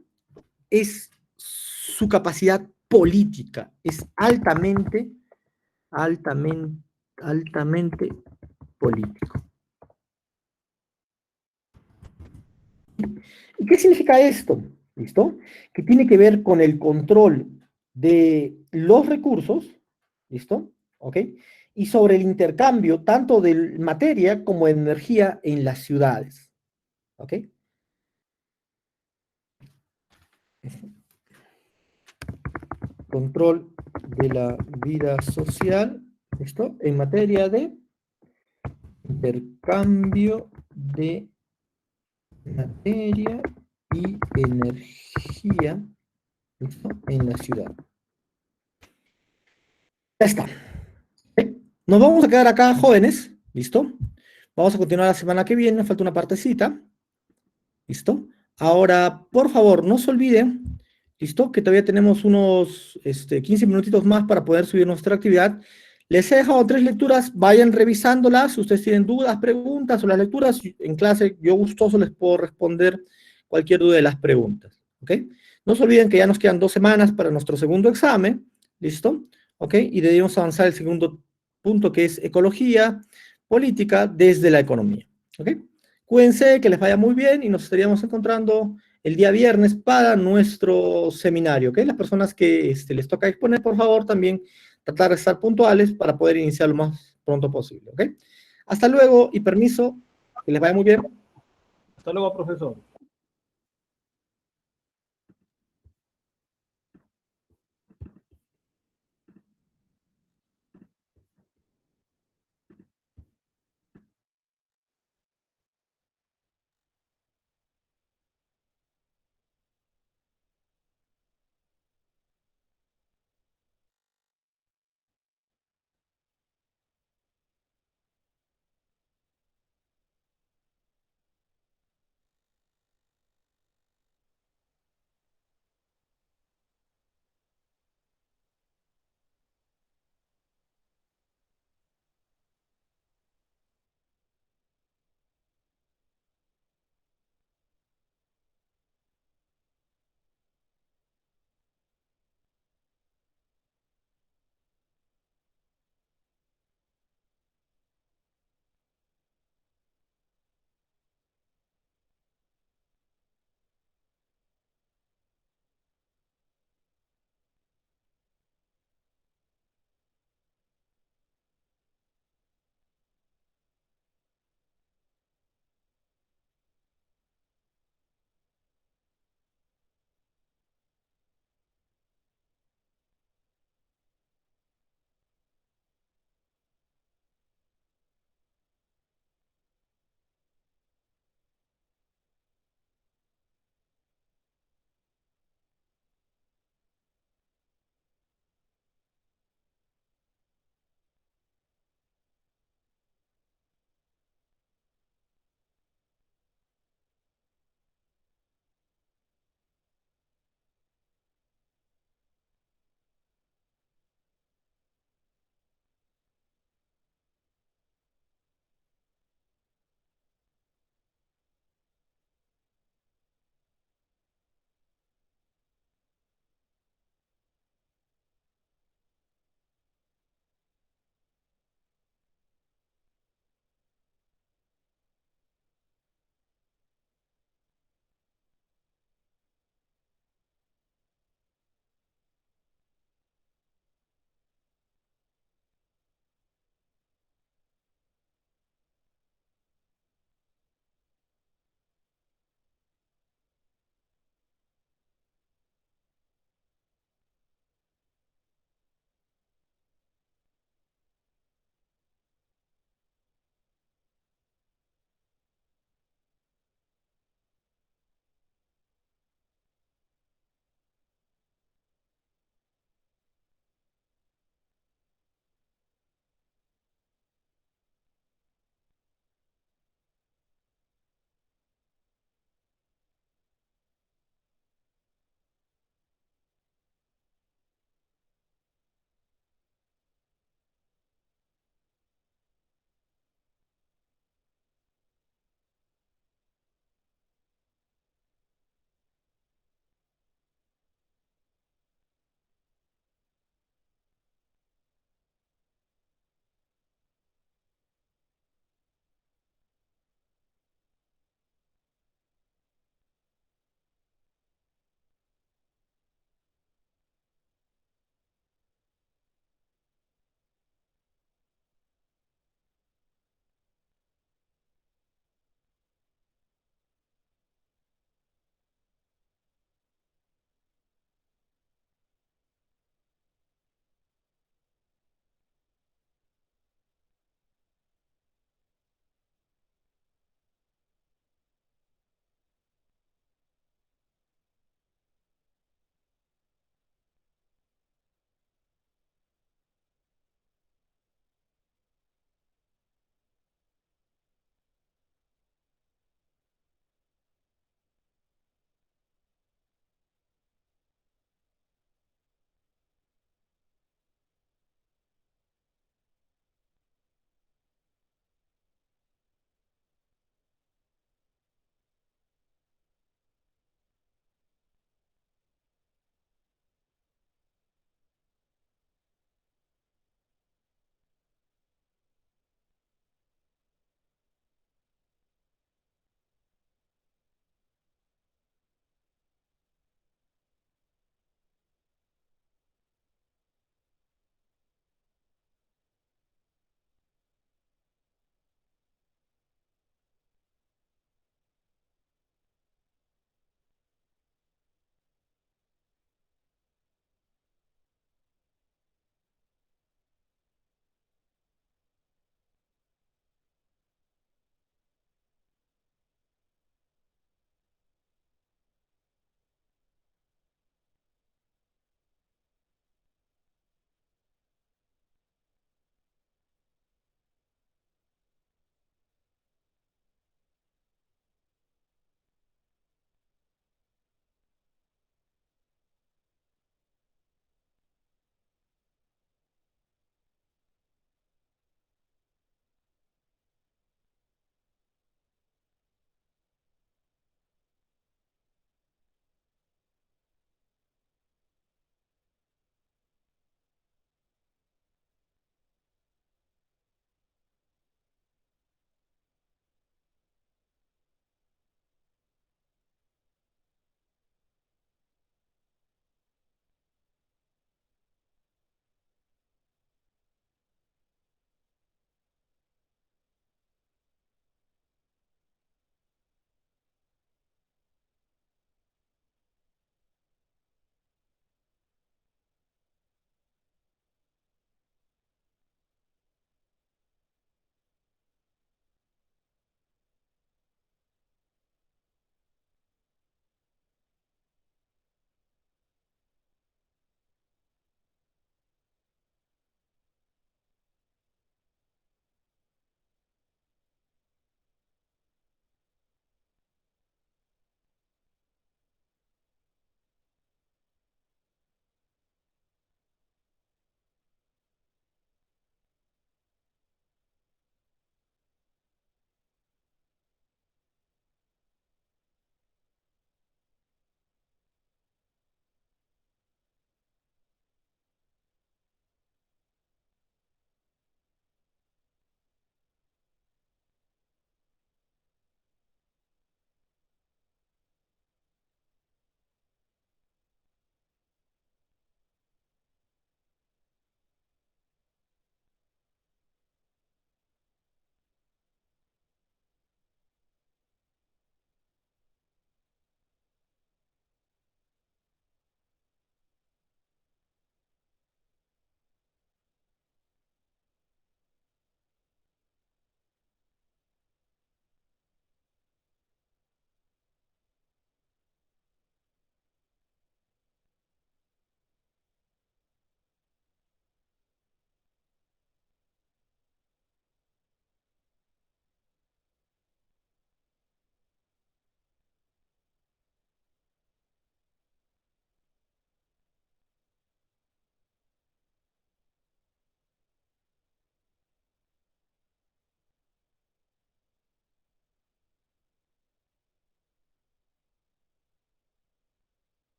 es su capacidad política, es altamente político. ¿Y qué significa esto? ¿Listo? Que tiene que ver con el control de los recursos, ¿listo? ¿Ok? Y sobre el intercambio tanto de materia como de energía en las ciudades. ¿Ok? Control de la vida social, ¿listo? En materia de intercambio de materia y energía, ¿listo? En la ciudad. Ya está. Nos vamos a quedar acá, jóvenes, ¿listo? Vamos a continuar la semana que viene, falta una partecita, ¿listo? Ahora, por favor, no se olviden, ¿listo? Que todavía tenemos unos 15 minutitos más para poder subir nuestra actividad. Les he dejado 3 lecturas, vayan revisándolas, si ustedes tienen dudas, preguntas sobre las lecturas, en clase yo gustoso les puedo responder cualquier duda de las preguntas, ¿ok? No se olviden que ya nos quedan 2 semanas para nuestro segundo examen, ¿listo? ¿Ok? Y debemos avanzar el segundo punto, que es ecología política desde la economía, ¿ok? Cuídense, que les vaya muy bien y nos estaríamos encontrando el día viernes para nuestro seminario, ¿ok? Las personas que les toca exponer, por favor, también tratar de estar puntuales para poder iniciar lo más pronto posible, ¿ok? Hasta luego y permiso, que les vaya muy bien. Hasta luego, profesor.